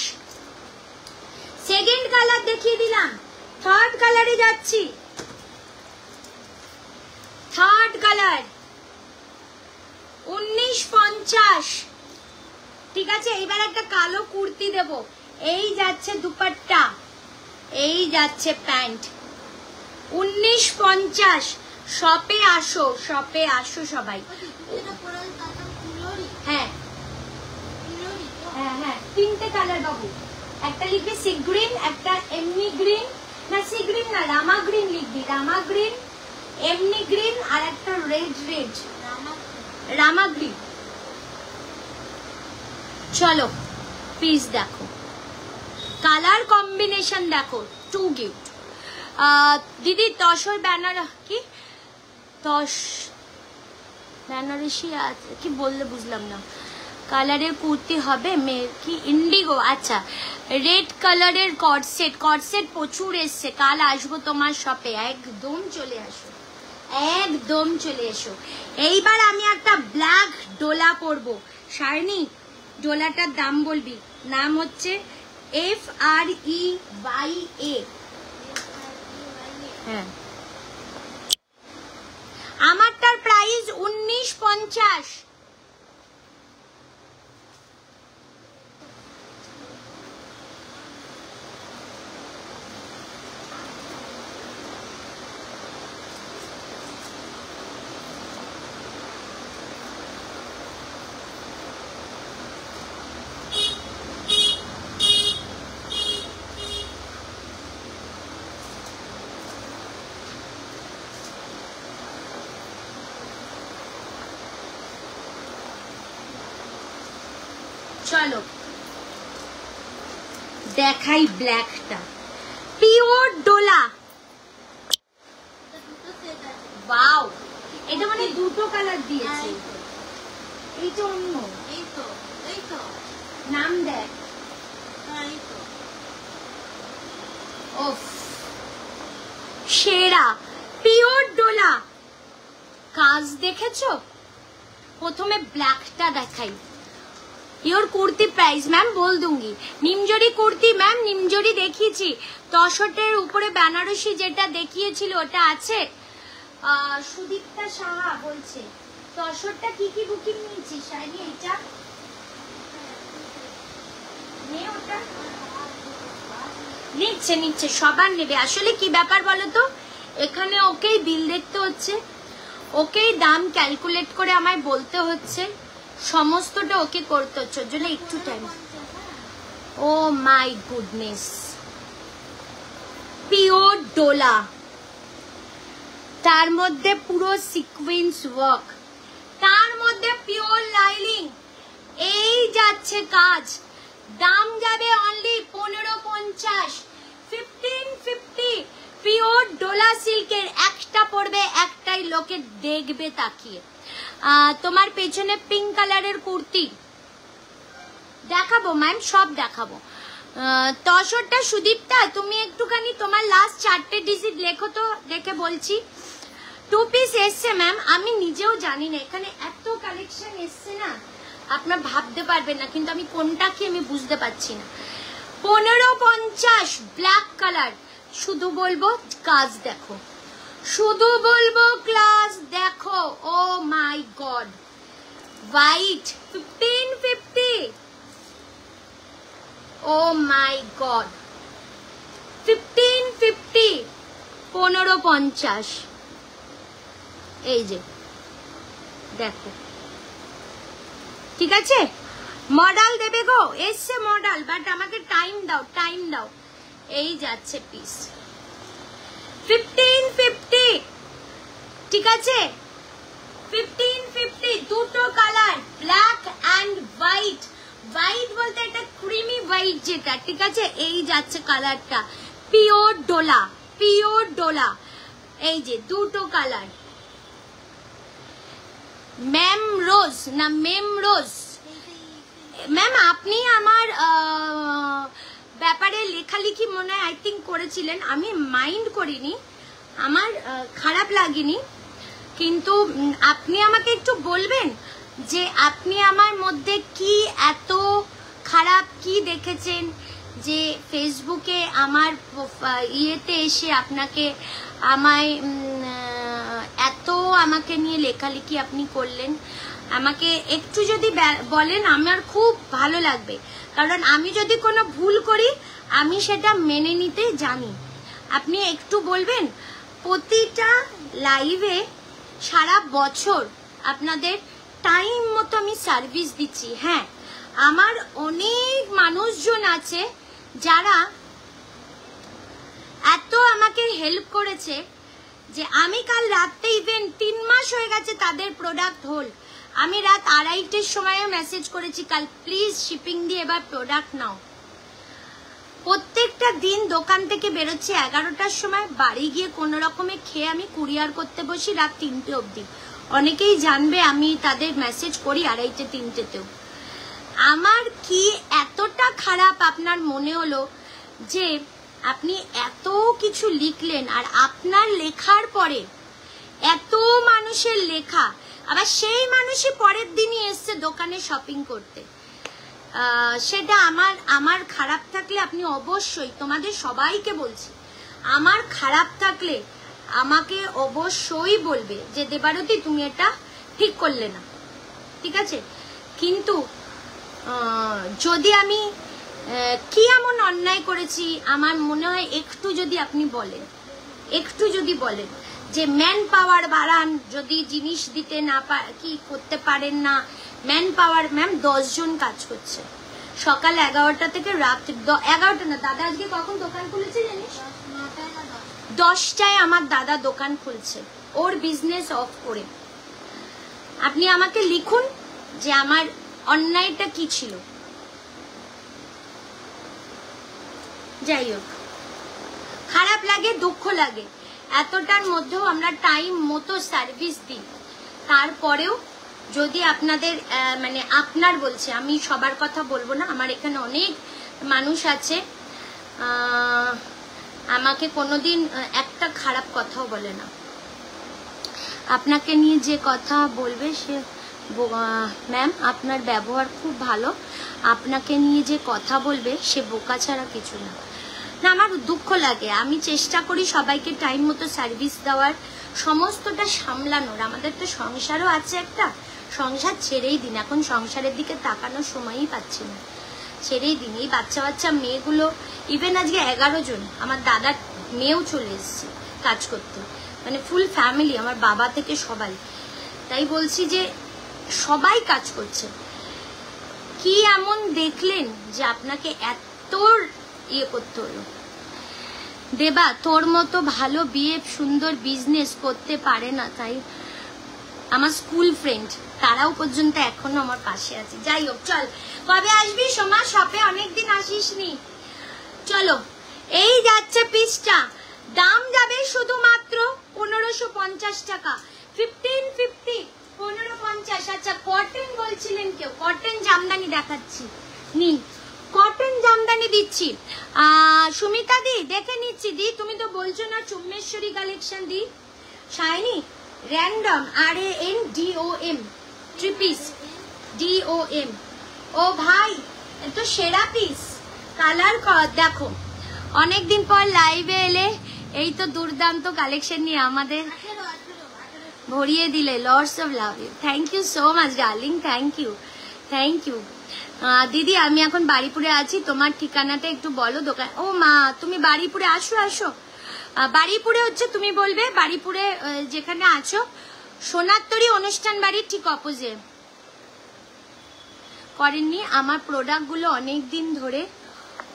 সেকেন্ড কালার দেখিয়ে দিলাম, থার্ড কালারে যাচ্ছি। থার্ড কালার 1950, ঠিক আছে। এবার একটা কালো কুর্তি দেব, এই যাচ্ছে দুপাট্টা, এই যাচ্ছে প্যান্ট। 1950, শপে আসো, শপে আসো সবাই। হ্যাঁ হ্যাঁ হ্যাঁ, তিনটে কালার বাবু, একটা লিখবি সি গ্রিন, একটা এমনি গ্রিন, না সি গ্রিন না রামা গ্রিন লিখবি, রামা গ্রিন, এমনি গ্রিন, আর একটা রেড রেড রামা গ্রিন। চলো পিস দেখো, কালার কম্বিনেশন দেখো, টু গিফট। দিদি তসর ব্যানার কি তস বেনারসি আছে কি বললে বুঝলাম না। কালারের কুর্তি হবে মেয়ের কি ইন্ডিগো, আচ্ছা রেড কালারের কর্ডসেট, কর্ডসেট প্রচুর এসছে, কাল আসবো তোমার শপে, একদম চলে আসো, একদম চলে এসো। এইবার আমি একটা ব্ল্যাক ডোলা পরবো, শাইনি ডোলাটার দাম বলবি, নাম হচ্ছে FREYA। হ্যাঁ, আমারটার প্রাইস 1950। চলো দেখাই ব্ল্যাকটা, পিওর ডোলা। ওয়াও, এটা মানে দুটো কালার দিয়েছে, এইটা অন্য, এই তো নাম দেখ, ওফ সেরা পিওর ডোলা। কাজ দেখেছো? প্রথমে ব্ল্যাকটা দেখাই। योर कुर्ती प्राइस मैम बोल दूंगी। निमजोरी कुर्ती मैम निमजोरी দেখিয়েছি, তসরের উপরে বেনারসি যেটা দেখিয়েছিল ওটা আছে। সুদীপ্তা সাহা বলছে তসরটা কি কি বুকিং নিয়েছিস শাইনি? এটা নে, ওটা নিচ্ছে নিচ্ছে সবার নেবে। আসলে কি ব্যাপার বলো তো, এখানে ওকেই বিল দেখতে হচ্ছে, ওকেই দাম ক্যালকুলেট করে আমায় বলতে হচ্ছে, সমস্তটা ওকে করতে হচ্ছে, ওর জন্য একটু time. Oh my goodness, pure dola, তার মধ্যে পুরো সিকোয়েন্স ওয়ার্ক, তার মধ্যে পিওর লাইনিং, এই যাচ্ছে কাজ। দাম যাবে অনলি 1550, 1550 পিওর ডোলা সিল্কের। একটা পড়বে একটাই লোকে দেখবে তাকিয়ে। তোমার পেছনে পিঙ্ক কালারের কুর্তি দেখাবো ম্যাম, সব দেখাবো। তসরটা সুদীপ্তা তুমি একটুখানি তোমার লাস্ট 4টে ডিজিট লেখো তো, দেখে বলছি। 2 পিস এসছে ম্যাম, আমি নিজেও জানি না, এখানে এত কালেকশন এসছে না আপনার ভাবতে পারবেন না, কিন্তু আমি কোনটা কি আমি বুঝতে পারছি না। 1550 ব্ল্যাক কালার, শুধু বলবো কাজ দেখো, শুধু বলবো ক্লাস দেখো। ও my god, white 1550, O my god 1550, 1550। এই যে দেখো, ঠিক আছে। মডেল দেবে গো, এসছে মডেল, বাট আমাকে টাইম দাও, টাইম দাও। এই যাচ্ছে পিস 1550, ঠিক আছে 1550, দুটো colour black and white. White বলতে এটা ক্রিমি হোয়াইট যেটা, ঠিক আছে। এই যাচ্ছে কালারটা, পিওর ডোলা, পিওর ডোলা। এই যে দুটো কালার, ম্যাম রোজ না মেম রোজ, ম্যাম আপনি আমার ব্যাপারে লেখালেখি মনে হয় আই থিঙ্ক করেছিলেন, আমি মাইন্ড করিনি, আমার খারাপ লাগেনি, কিন্তু আপনি আমাকে একটু বলবেন যে আপনি আমার মধ্যে কি এত খারাপ কি দেখেছেন যে ফেসবুকে আমার ইয়েতে এসে আপনাকে আমায় এত আমাকে নিয়ে লেখালেখি আপনি করলেন। আমাকে একটু যদি বলেন আমার খুব ভালো লাগবে, কারণ আমি যদি কোনো ভুল করি আমি সেটা মেনে নিতে জানি। আপনি একটু বলবেন। প্রতিটা লাইভে সারা বছর আপনাদের টাইম মতো আমি সার্ভিস দিচ্ছি। হ্যাঁ, আমার অনেক মানুষজন আছে যারা এত আমাকে হেল্প করেছে যে আমি কাল রাতে ইভেন 3 মাস হয়ে গেছে তাদের প্রোডাক্ট হোল, আমি রাত 2:30টার সময়ও মেসেজ করেছি কাল প্লিজ শিপিং দিয়ে এবার প্রোডাক্ট নাও। প্রত্যেকটা দিন দোকান থেকে বেরোচ্ছি 11টার সময়, বাড়ি গিয়ে কোনো রকমে খেয়ে আমি কুরিয়ার করতে বসি রাত 3টে অবধি। অনেকেই জানবে আমি তাদের মেসেজ করি 2:30 3টেতেও। আমার কি এতটা খারাপ আপনার মনে হলো যে আপনি এত কিছু লিখলেন, আর আপনার লেখার পরে এত মানুষের লেখা, আবার সেই মানুষই পরের দিনই এসছে দোকানে শপিং করতে। সেটা আমার খারাপ থাকলে আপনি অবশ্যই, তোমাদের সবাইকে বলছি, আমার খারাপ থাকলে আমাকে অবশ্যই বলবে যে দেবারতী তুমি এটা ঠিক করলে না, ঠিক আছে? কিন্তু যদি আমি কি এমন অন্যায় করেছি আমার মনে হয় একটু যদি আপনি বলেন, একটু যদি বলেন যে ম্যান পাওয়ার বাড়ান, যদি জিনিস দিতে না কি করতে পারেন না ম্যান পাওয়ার। ম্যাম 10 জন কাজ করছে সকাল 11টা থেকে রাত 11টা না, দাদা আজকে কখন দোকান খুলেছে জানিস? 10টায় আমার দাদা দোকান খুলছে ওর বিজনেস অফ করে। আপনি আমাকে লিখুন যে আমার অন্যায়টা কি ছিল। যাই হোক, খারাপ লাগে, দুঃখ লাগে, এতটার মধ্যেও আমরা টাইম মতো সার্ভিস দিই, তারপরেও যদি আপনাদের মানে আপনার বলছে, আমি সবার কথা বলবো না, আমার এখানে অনেক মানুষ আছে আমাকে কোনোদিন একটা খারাপ কথাও বলে না। আপনাকে নিয়ে যে কথা বলবে সে ম্যাম আপনার ব্যবহার খুব ভালো, আপনাকে নিয়ে যে কথা বলবে সে বোকা ছাড়া কিছু না। না, আমার দুঃখ লাগে, আমি চেষ্টা করি সবাইকে টাইম মতো সার্ভিস দেওয়ার, সমস্তটা সামলানোর। আমাদের তো সংসারও আছে একটা, সংসার ছেড়েই দিন, এখন সংসারের দিকে তাকানোর সময়ই পাচ্ছি না, ছেড়েই দিন। এই বাচ্চা বাচ্চা মেয়েগুলো, ইভেন আজকে 11 জন আমার দাদার মেয়েও চলে এসছে কাজ করতে, মানে ফুল ফ্যামিলি, আমার বাবা থেকে সবাই। তাই বলছি যে সবাই কাজ করছে। কি এমন দেখলেন যে আপনাকে এত ইয়ে করতে হলো? দেবা তোর মতো ভালো বিয়ে সুন্দর বিজনেস করতে পারে না, তাই আমার স্কুল ফ্রেন্ড তারাও পর্যন্ত এখনো আমার পাশে আছে। যাই হোক, চল কবে আসবি সোমা শপে? অনেকদিন আসিসনি। চলো, এই যাচ্ছে পিসটা, দাম যাবে শুধুমাত্র 1550 টাকা। 1550 1550। আচ্ছা, কটন বলছিলেন কেউ, কটন জামদানি দেখাচ্ছি, নিন কটন জামদানি দিচ্ছি। সুমিতা দি দেখে নিচ্ছি। দি তুমি তো বলছো না চুম্বেশ্বরী collection. The shiny random RANDOM 3 piece DOM। ও ভাই তো সেরা পিস, কালার দেখো, অনেকদিন পর লাইভে এলে এই তো দুর্দান্ত কালেকশন নিয়ে আমাদের ভরিয়ে দিলে। Lords of love you, thank you so much darling, thank you thank you. দিদি আমি এখন বাড়িপুরে আছি, তোমার ঠিকানাটা একটু বলো দোকান। ও মা তুমি বাড়িপুরে আসো, আসো বাড়িপুরে হচ্ছে, তুমি বলবে বাড়িপুরে যেখানে আছো সোনারতরী অনুষ্ঠান বাড়ির ঠিক অপোজিট। করেননি আমার প্রোডাক্ট গুলো অনেকদিন ধরে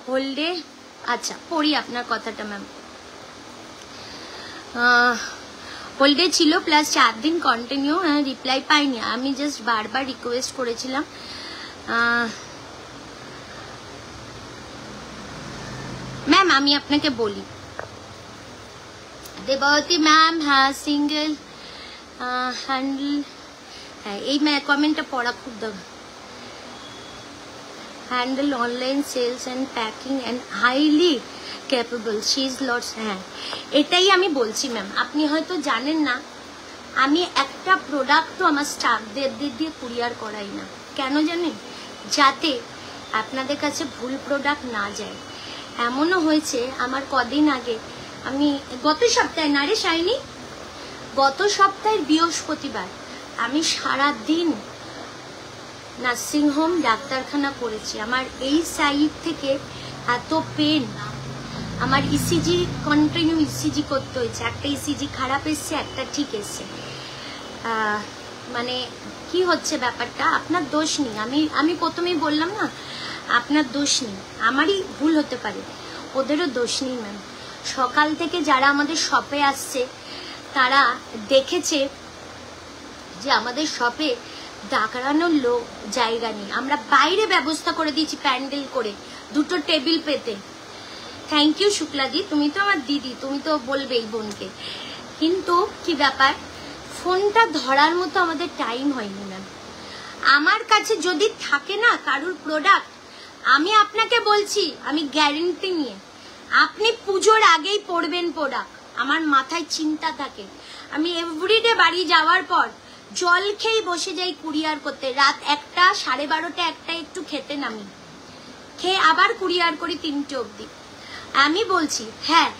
হোল্ডে। আচ্ছা পড়ি আপনার কথাটা ম্যাম, হোল্ডে ছিল প্লাস 4 দিন কন্টিনিউ রিপ্লাই পাইনি। আমি জাস্ট বারবার রিকোয়েস্ট করেছিলাম। ম্যাম আমি আপনাকে বলি, দেবাবতী ম্যাম হ্যাঁ সিঙ্গেল হ্যান্ডেল হ্যাঁ এই কমেন্টটা পড়া খুব দরকার। Handle online sales and packing and highly capable she is lots. হ্যাঁ এটাই আমি বলছি ম্যাম, আপনি হয়তো জানেন না আমি একটা প্রোডাক্টও আমার স্টাফদের দিয়ে কুরিয়ার করাই না। কেন জানেন? যাতে আপনাদের কাছে ভুল প্রোডাক্ট না যায়। এমনও হয়েছে আমার কদিন আগে, আমি গত সপ্তাহে না রে শাইনি, গত সপ্তাহের বৃহস্পতিবার আমি সারা দিন নার্সিংহোম ডাক্তারখানা করেছি। আমার এই সাইড থেকে এত পেন, আমার ইসিজি কন্টিনিউ ইসিজি করতে হয়েছে। একটা ইসিজি খারাপ এসছে, একটা ঠিক এসছে। মানে কি হচ্ছে ব্যাপারটা, আপনার দোষ নেই। আমি প্রথমেই বললাম না, আপনার দোষ নেই, আমারই ভুল হতে পারে, ওদেরও দোষ নেই ম্যাম। সকাল থেকে যারা আমাদের শপে আসছে তারা দেখেছে যে আমাদের শপে দাঁড়ানোর লোক জায়গা নেই। আমরা বাইরে ব্যবস্থা করে দিয়েছি প্যান্ডেল করে, 2টো টেবিল পেতে। থ্যাংক ইউ শুক্লাদি, তুমি তো আমার দিদি, তুমি তো বলবেই বোনকে। কিন্তু কি ব্যাপার, ফোনটা ধরার মতো আমাদের টাইম হয়নি ম্যাম। আমার কাছে যদি থাকে না কারুর প্রোডাক্ট, আমি আপনাকে বলছি, আমি গ্যারেন্টি নিয়ে আপনি পুজোর আগেই পড়বেন প্রোডাক্ট। আমার মাথায় চিন্তা থাকে, আমি এভরিডে বাড়ি যাওয়ার পর জল খেয়েই বসে যাই কুরিয়ার করতে। রাত 1টা, 12:30, 1টা একটু খেতে নামি, খেয়ে আবার কুরিয়ার করি 3টে অবধি। আমি বলছি হ্যাঁ,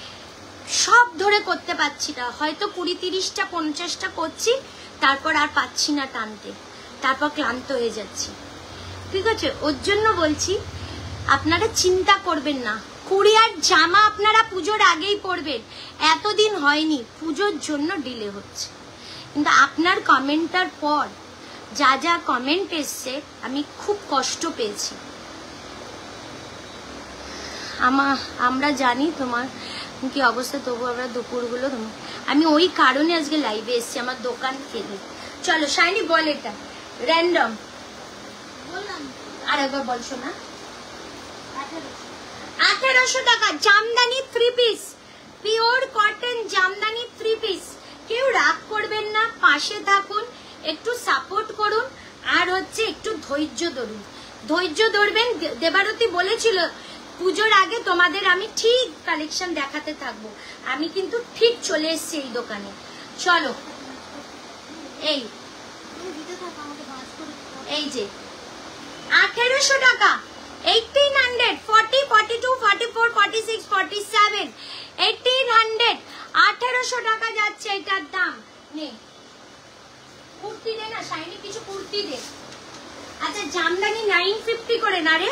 সব ধরে করতে পারছি না, হয়তো 20-30টা 50টা করছি, তারপর আর পাচ্ছি না টানতে, তারপর ক্লান্ত হয়ে যাচ্ছি। ঠিক আছে, ওর জন্য বলছি আপনারা চিন্তা করবেন না, কুরিয়ার জামা আপনারা পুজোর আগেই পরবেন। এতদিন হয়নি, পুজোর জন্য ডিলে হচ্ছে। কিন্তু আপনার কমেন্টার পর যা যা কমেন্ট এসছে আমি খুব কষ্ট পেয়েছি। আমরা জানি তোমার কি অবস্থা, তবু আমরা দুপুরগুলো আমি ওই কারণে আজকে লাইভে এসছি, আমার দোকান ফেলে। চলো শাইনি বল, এটা র্যান্ডম আর একবার বলছো না। 1800 টাকা Jamdani 3 piece, pure cotton Jamdani 3 piece. কেউ রাগ করবেন না, পাশে থাকুন, একটু সাপোর্ট করুন, আর হচ্ছে একটু ধৈর্য ধরুন। ধৈর্য ধরবেন। দেবারতী বলেছিল পুজোর আগে তোমাদের আমি ঠিক কালেকশন দেখাতে থাকবো। আমি কিন্তু ঠিক চলে এসেছি এই দোকানে। চলো, এই যে 1800 টাকা, 1800, 40, 42, 44, 46, 47, 1800, 1800 টাকা যাচ্ছে এটার দাম। নে কুর্তি দে না শাইনি, কিছু কুর্তি দে। আচ্ছা জামদানি 950 করে না রে,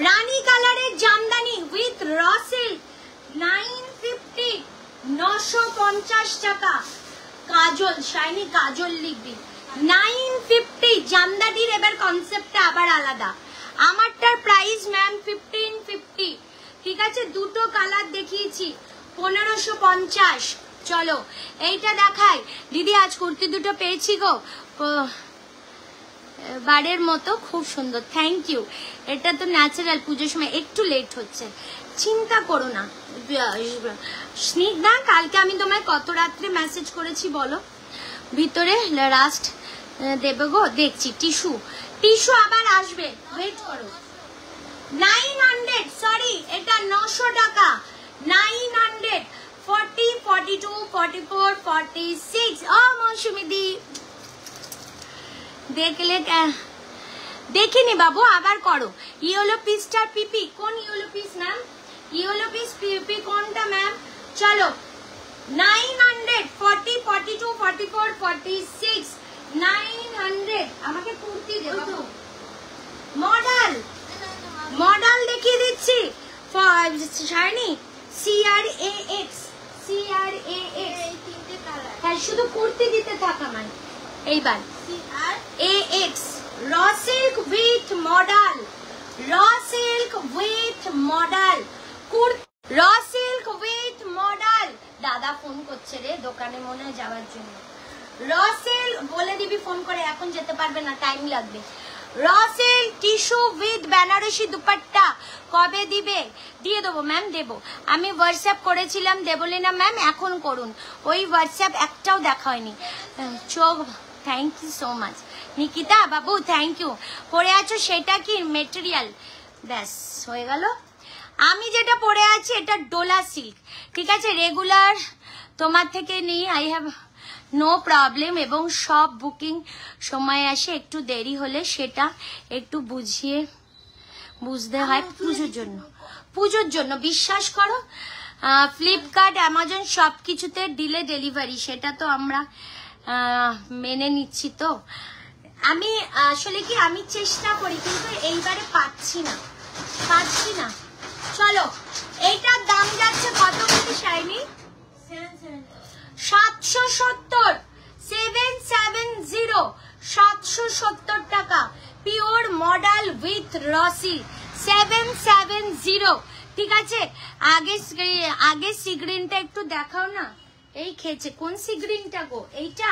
রানী কালারের জামদানি উইথ র সিল্ক 950, 950 টাকা। কাজল শাইনি, কাজল লিখবি 950 জামদানির। এবার কনসেপ্টটা আবার আলাদা। আমারটার প্রাইস ম্যাম 1550, ঠিক আছে? 2টো কালার দেখিয়েছি 1550। চলো এইটা দেখাই দিদি, আজ কুর্তি 2টো পেয়েছি গো, বারের মতো, খুব সুন্দর, থ্যাংক ইউ। এটা তো ন্যাচারাল, পুজোর সময় একটু লেট হচ্ছে, চিন্তা করো না। স্নিগ্ধা, কালকে আমি তোমায় কত রাত্রে মেসেজ করেছি বলো? ভিতরে লাস্ট দেবে গো, দেখছি। টিস্যু আবার আসবে, ওয়েট করো। 900, সরি এটা 900 টাকা, 900, 40, 42, 44, 46। ও মৌসুমি দি দেখলে, দেখিনি বাবু, আবার করো। ইয়েলো পিসটার পিপি কোন yellow piece ma'am? Yellow piece পিপি কোনটা ম্যাম? চলো 900, 40, 42, 44, 46, 900। আমাকে কুর্তি দে বাবু, মডেল দেখিয়ে দিচ্ছি। শাইনি CRAX, হ্যাঁ শুধু কুর্তি দিতে থাক আমায়। এইবার CRAX raw silk with model, raw silk with model, raw silk with model. দাদা ফোন করছে রে দোকানে মনে হয় যাওয়ার জন্য। র সিল্ক বলে দিবি ফোন করে, এখন যেতে পারবে না, টাইম লাগবে। Raw silk tissue with Banarasi dupatta কবে দিবে? দিয়ে দেবো ম্যাম, দেবো। আমি হোয়াটসঅ্যাপ করেছিলাম দেবলিনা ম্যাম, এখন করুন। ওই হোয়াটসঅ্যাপ একটাও দেখা হয়নি। চোখ thank you so much. Nikita বাবু থ্যাংক ইউ। পরে আছো সেটা কি মেটেরিয়াল? ব্যাস হয়ে গেল। আমি যেটা পরে আছি এটা ডোলা সিল্ক, ঠিক আছে, রেগুলার তোমার থেকে নিই, আই হ্যাভ নো প্রবলেম। এবং সব বুকিং সময় আসে, একটু দেরি হলে সেটা একটু বুঝতে হয়। পুজোর জন্য বিশ্বাস করো, ফ্লিপকার্ট অ্যামাজন সব কিছুতে ডিলে ডেলিভারি, সেটা তো আমরা মেনে নিচ্ছি। তো আমি আসলে কি আমি চেষ্টা করি, কিন্তু এইবারে পাচ্ছি না। চলো, এইটার দাম যাচ্ছে কত বলি শাইনি? 770, 770, 770 টাকা। পিওর মডেল উইথ রসি 770, ঠিক আছে। আগে সিগ্রিনটা একটু দেখাও না। এই খেয়েছে, কোন সিগ্রিনটা গো? এইটা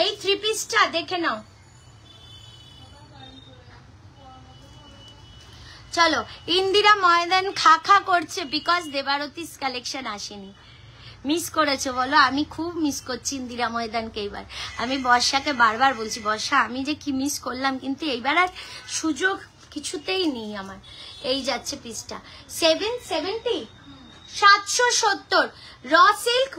এই 3 পিসটা দেখে নাও। চলো, ইন্দিরা ময়দান খা করছে বিকজ দেবারতিস কালেকশন আসেনি। মিস করেছো বলো? আমি খুব মিস করছি ইন্দিরা ময়দানকে। এইবার আমি বর্ষাকে বারবার বলছি, বর্ষা আমি যে কি মিস করলাম, কিন্তু এইবার আর সুযোগ কিছুতেই নেই আমার। এই যাচ্ছে পিসটা 770, 770 র সিল্ক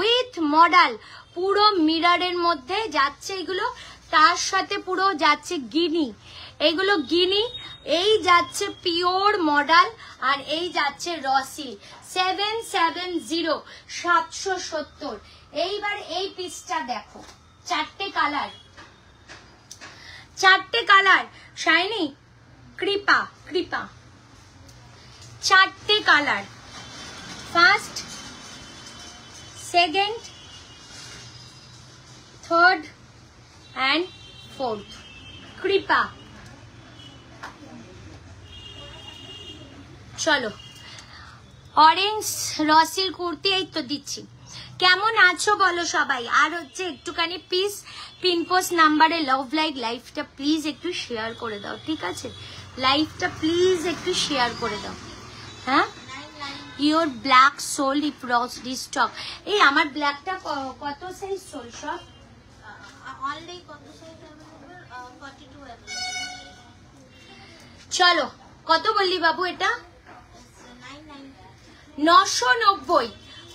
উইথ মডেল, পুরো মিররের মধ্যে যাচ্ছে এগুলো। তার সাথে পুরো যাচ্ছে গিনি, এগুলো গিনি। এই যাচ্ছে পিওর মডেল, আর এই যাচ্ছে রসি 770, 770। এইবার এই পিসটা দেখো, 4টে কালার শাইনি, কৃপা 4টে colour, first, second, third and fourth, কৃপা। চলো, অরেঞ্জ রসিল কুর্তি এই তো দিচ্ছি। কেমন আছো বলো সবাই? আর হচ্ছে একটুখানি পিস পিনপোস্ট নাম্বারে লাভ লাইভটা প্লিজ একটু শেয়ার করে দাও, ঠিক আছে? লাইভটা প্লিজ একটু শেয়ার করে দাও। হ্যাঁ, ইওর ব্ল্যাক সোল ইফ রস ডিস্টক। এই আমার ব্ল্যাকটা কত সাইজ সোল? সব চলো, কত বললি বাবু? এটা 990,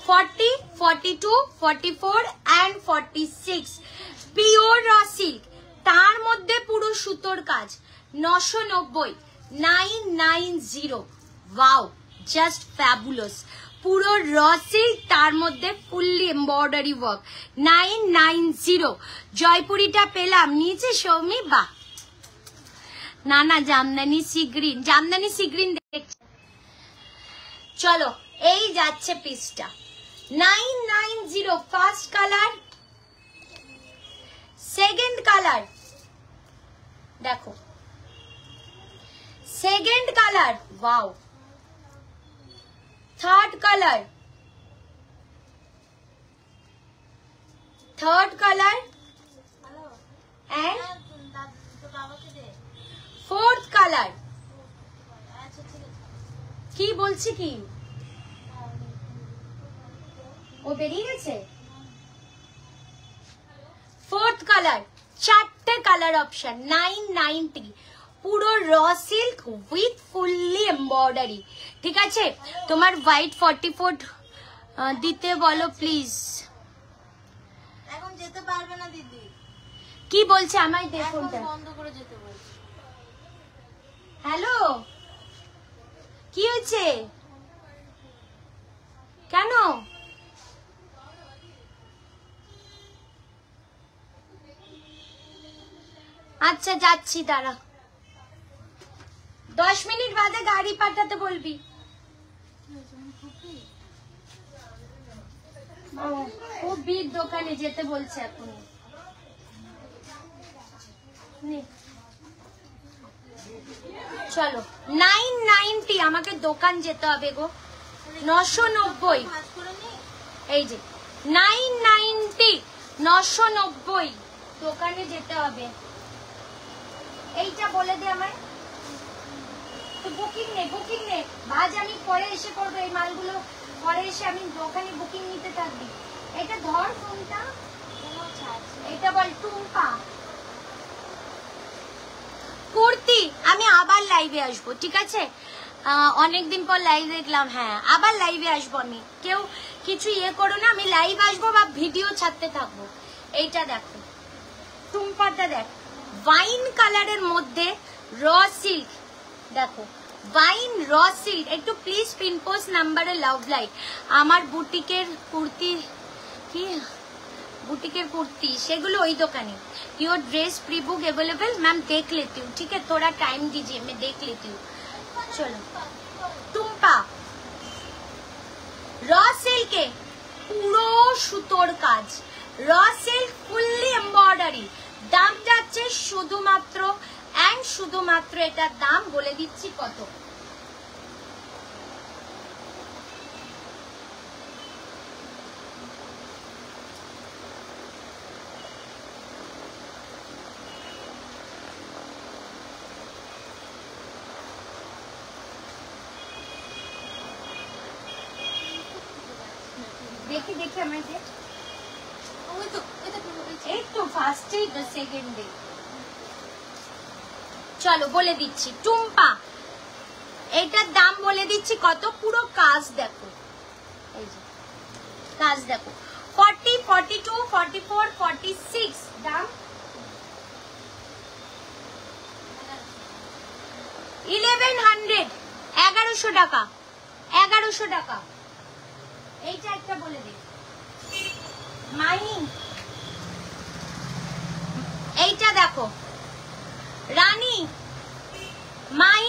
40, 42, 44 and 46 পিওর র সিল্ক, তার মধ্যে পুরো সুতোর কাজ। 990, 990, ওয়াও, জাস্ট ফ্যাবুলাস। পুরো র সিল্ক, তার মধ্যে ফুললি এমব্রয়ডারি ওয়ার্ক। 990। জয়পুরিটা পেলাম নিচে সৌমি, বা না জামদানি সিগ্রিন দেখছে। চলো, এই যাচ্ছে পিসটা 990। ফার্স্ট কালার, সেকেন্ড কালার দেখো, second colour, wow. Third colour and fourth colour. কি বলছি কি? ও বেরিয়ে গেছে। ফোর্থ কালার, 4টে কালার অপশন, 990। পুরো raw silk with fully embroidery, ঠিক আছে। তোমার হোয়াইট 44 দিতে বলো প্লিজ। এখন যেতে পারবে না দিদি। কি বলছে? আমায় দেখুন, বন্ধ করে যেতে বলছে। হ্যালো, কি হয়েছে? কেন? আচ্ছা যাচ্ছি, দাঁড়া, 10 মিনিট বাদে গাড়ি পাঠাতে বলবি। খুব ভিড়, দোকানে যেতে বলছে এখন। চলো, 990। আমাকে দোকান যেতে হবে গো। 990, এই যে 990, 990 দোকানে যেতে হবে। এইটা বলে দে আমায়। তো বুকিং নে, ভাজ আমি পরে এসে করবো। এই মালগুলো পরে এসে আমি দোকানে বুকিং নিতে থাকবি। এটা ধর ফোনটা, এটা বল টুম্পা কুর্তি। আমি আবার লাইভে আসবো, ঠিক আছে? অনেকদিন পর লাইভ দেখলাম, হ্যাঁ আবার লাইভে আসবো আমি। কেউ কিছু ইয়ে করো না, আমি লাইভ আসবো বা ভিডিও ছাড়তে থাকবো। এইটা দেখো টুম্পাটা, দেখ ওয়াইন কালারের মধ্যে র সিল্ক, দেখো ওয়াইন র সিল্ক। একটু প্লিজ পিনপোস্ট নাম্বারে লাভ লাইক। আমার বুটিকের কুর্তি, কি बुटीकेर कुर्ती सेगुलो वही दुकाने। Your dress pre book available? Ma'am देख लेती हूँ, ठीक है, थोड़ा टाइम दीजिए, मैं देख लेती हूँ। चलो टुम्पा র সিল্কে পুরো সুতোর কাজ, র সিল্ক ফুললি এমব্রয়ডারি। দাম যাচ্ছে শুধুমাত্র এন্ড শুধুমাত্র, এটার দাম বলে দিচ্ছি কত। देखी देखी हमें दे, एक तो फास्ट सेकेंड डे। चलो बोले दिच्छी टुम्पा, एटार दाम बोले दिच्छी कत। पुरो काज देखो, काज देखो 40, 42, 44, 46 दाम 1100, 1100 টাকা, 1100 টাকা। এইটা একটা বলে দে মাইনি। এইটা দেখো রানী মাই,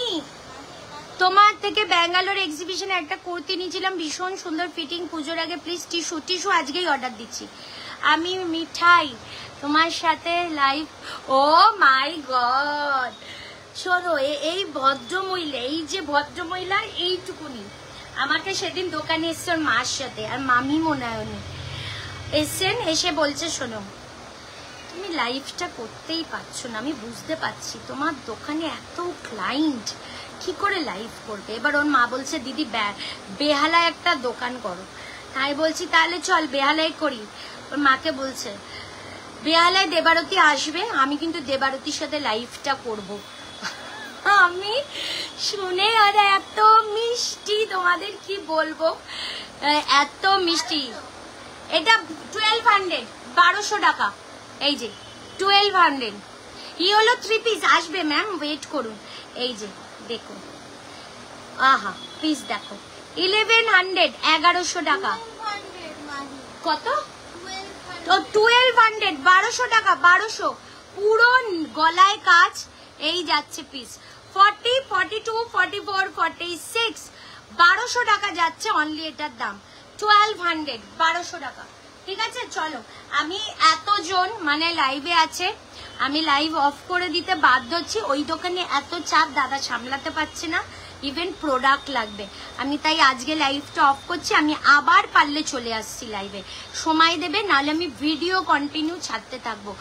তোমার থেকে ব্যাঙ্গালোর এক্সিবিশনে একটা কুর্তি নিয়েছিলাম, ভীষণ সুন্দর ফিটিং। পুজোর আগে প্লিজ টিস্যু, টিস্যু আজকেই অর্ডার দিচ্ছি আমি। মিঠাই তোমার সাথে লাইভ, ও মাই গড। শোনো এই ভদ্রমহিলা, এই যে ভদ্রমহিলা এইটুকুনি আমাকে সেদিন দোকানে এসছে ওর মার সাথে, আর মামি মনে হয় উনি এসছেন, এসে বলছে শোনো তুমি লাইভটা করতেই পারছো না, আমি বুঝতে পারছি তোমার দোকানে এত ক্লায়েন্ট, কি করে লাইভ করবে। এবার ওর মা বলছে দিদি বেহালায় একটা দোকান করো। তাই বলছি তাহলে চল বেহালায় করি। ওর মাকে বলছে বেহালায় দেবারতী আসবে, আমি কিন্তু দেবারতীর সাথে লাইভটা করব। আমি শুনে আর এত মিষ্টি, তোমাদের কি বলবো, এত মিষ্টি। এটা 1200, 1200 টাকা। এই যে 1200, ই হলো 3 পিস আসবে ম্যাম, ওয়েট করুন। এই যে দেখুন, আহা পিস দেখো 1100, 1100 টাকা। কত? 1200, 1200 টাকা, 1200 পুরো গলায় কাজ। এই যাচ্ছে পিস 40, 42, 44, 46, 1200 টাকা যাচ্ছে অনলি। এটার দাম 1200, 1200 টাকা, ঠিক আছে? চলো আমি এতজন মানে লাইভে আছে, আমি লাইভ অফ করে দিতে বাধ্য হচ্ছি। ওই দোকানে এত চাপ দাদা সামলাতে পারছে না, ইভেন প্রোডাক্ট লাগবে, আমি তাই আজকে লাইভটা অফ করছি। আমি আবার পারলে চলে আসছি লাইভে, সময় দেবে, নাহলে আমি ভিডিও কন্টিনিউ ছাড়তে থাকবো।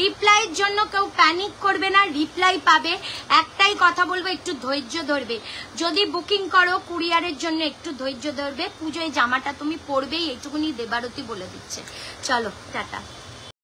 রিপ্লাইয়ের জন্য কেউ প্যানিক করবে না, রিপ্লাই পাবে। একটাই কথা বলবো, একটু ধৈর্য ধরবে। যদি বুকিং করো কুরিয়ারের জন্য একটু ধৈর্য ধরবে। পুজোয় জামাটা তুমি পরবেই, এইটুকুনি দেবারতী বলে দিচ্ছে। চলো টাটা।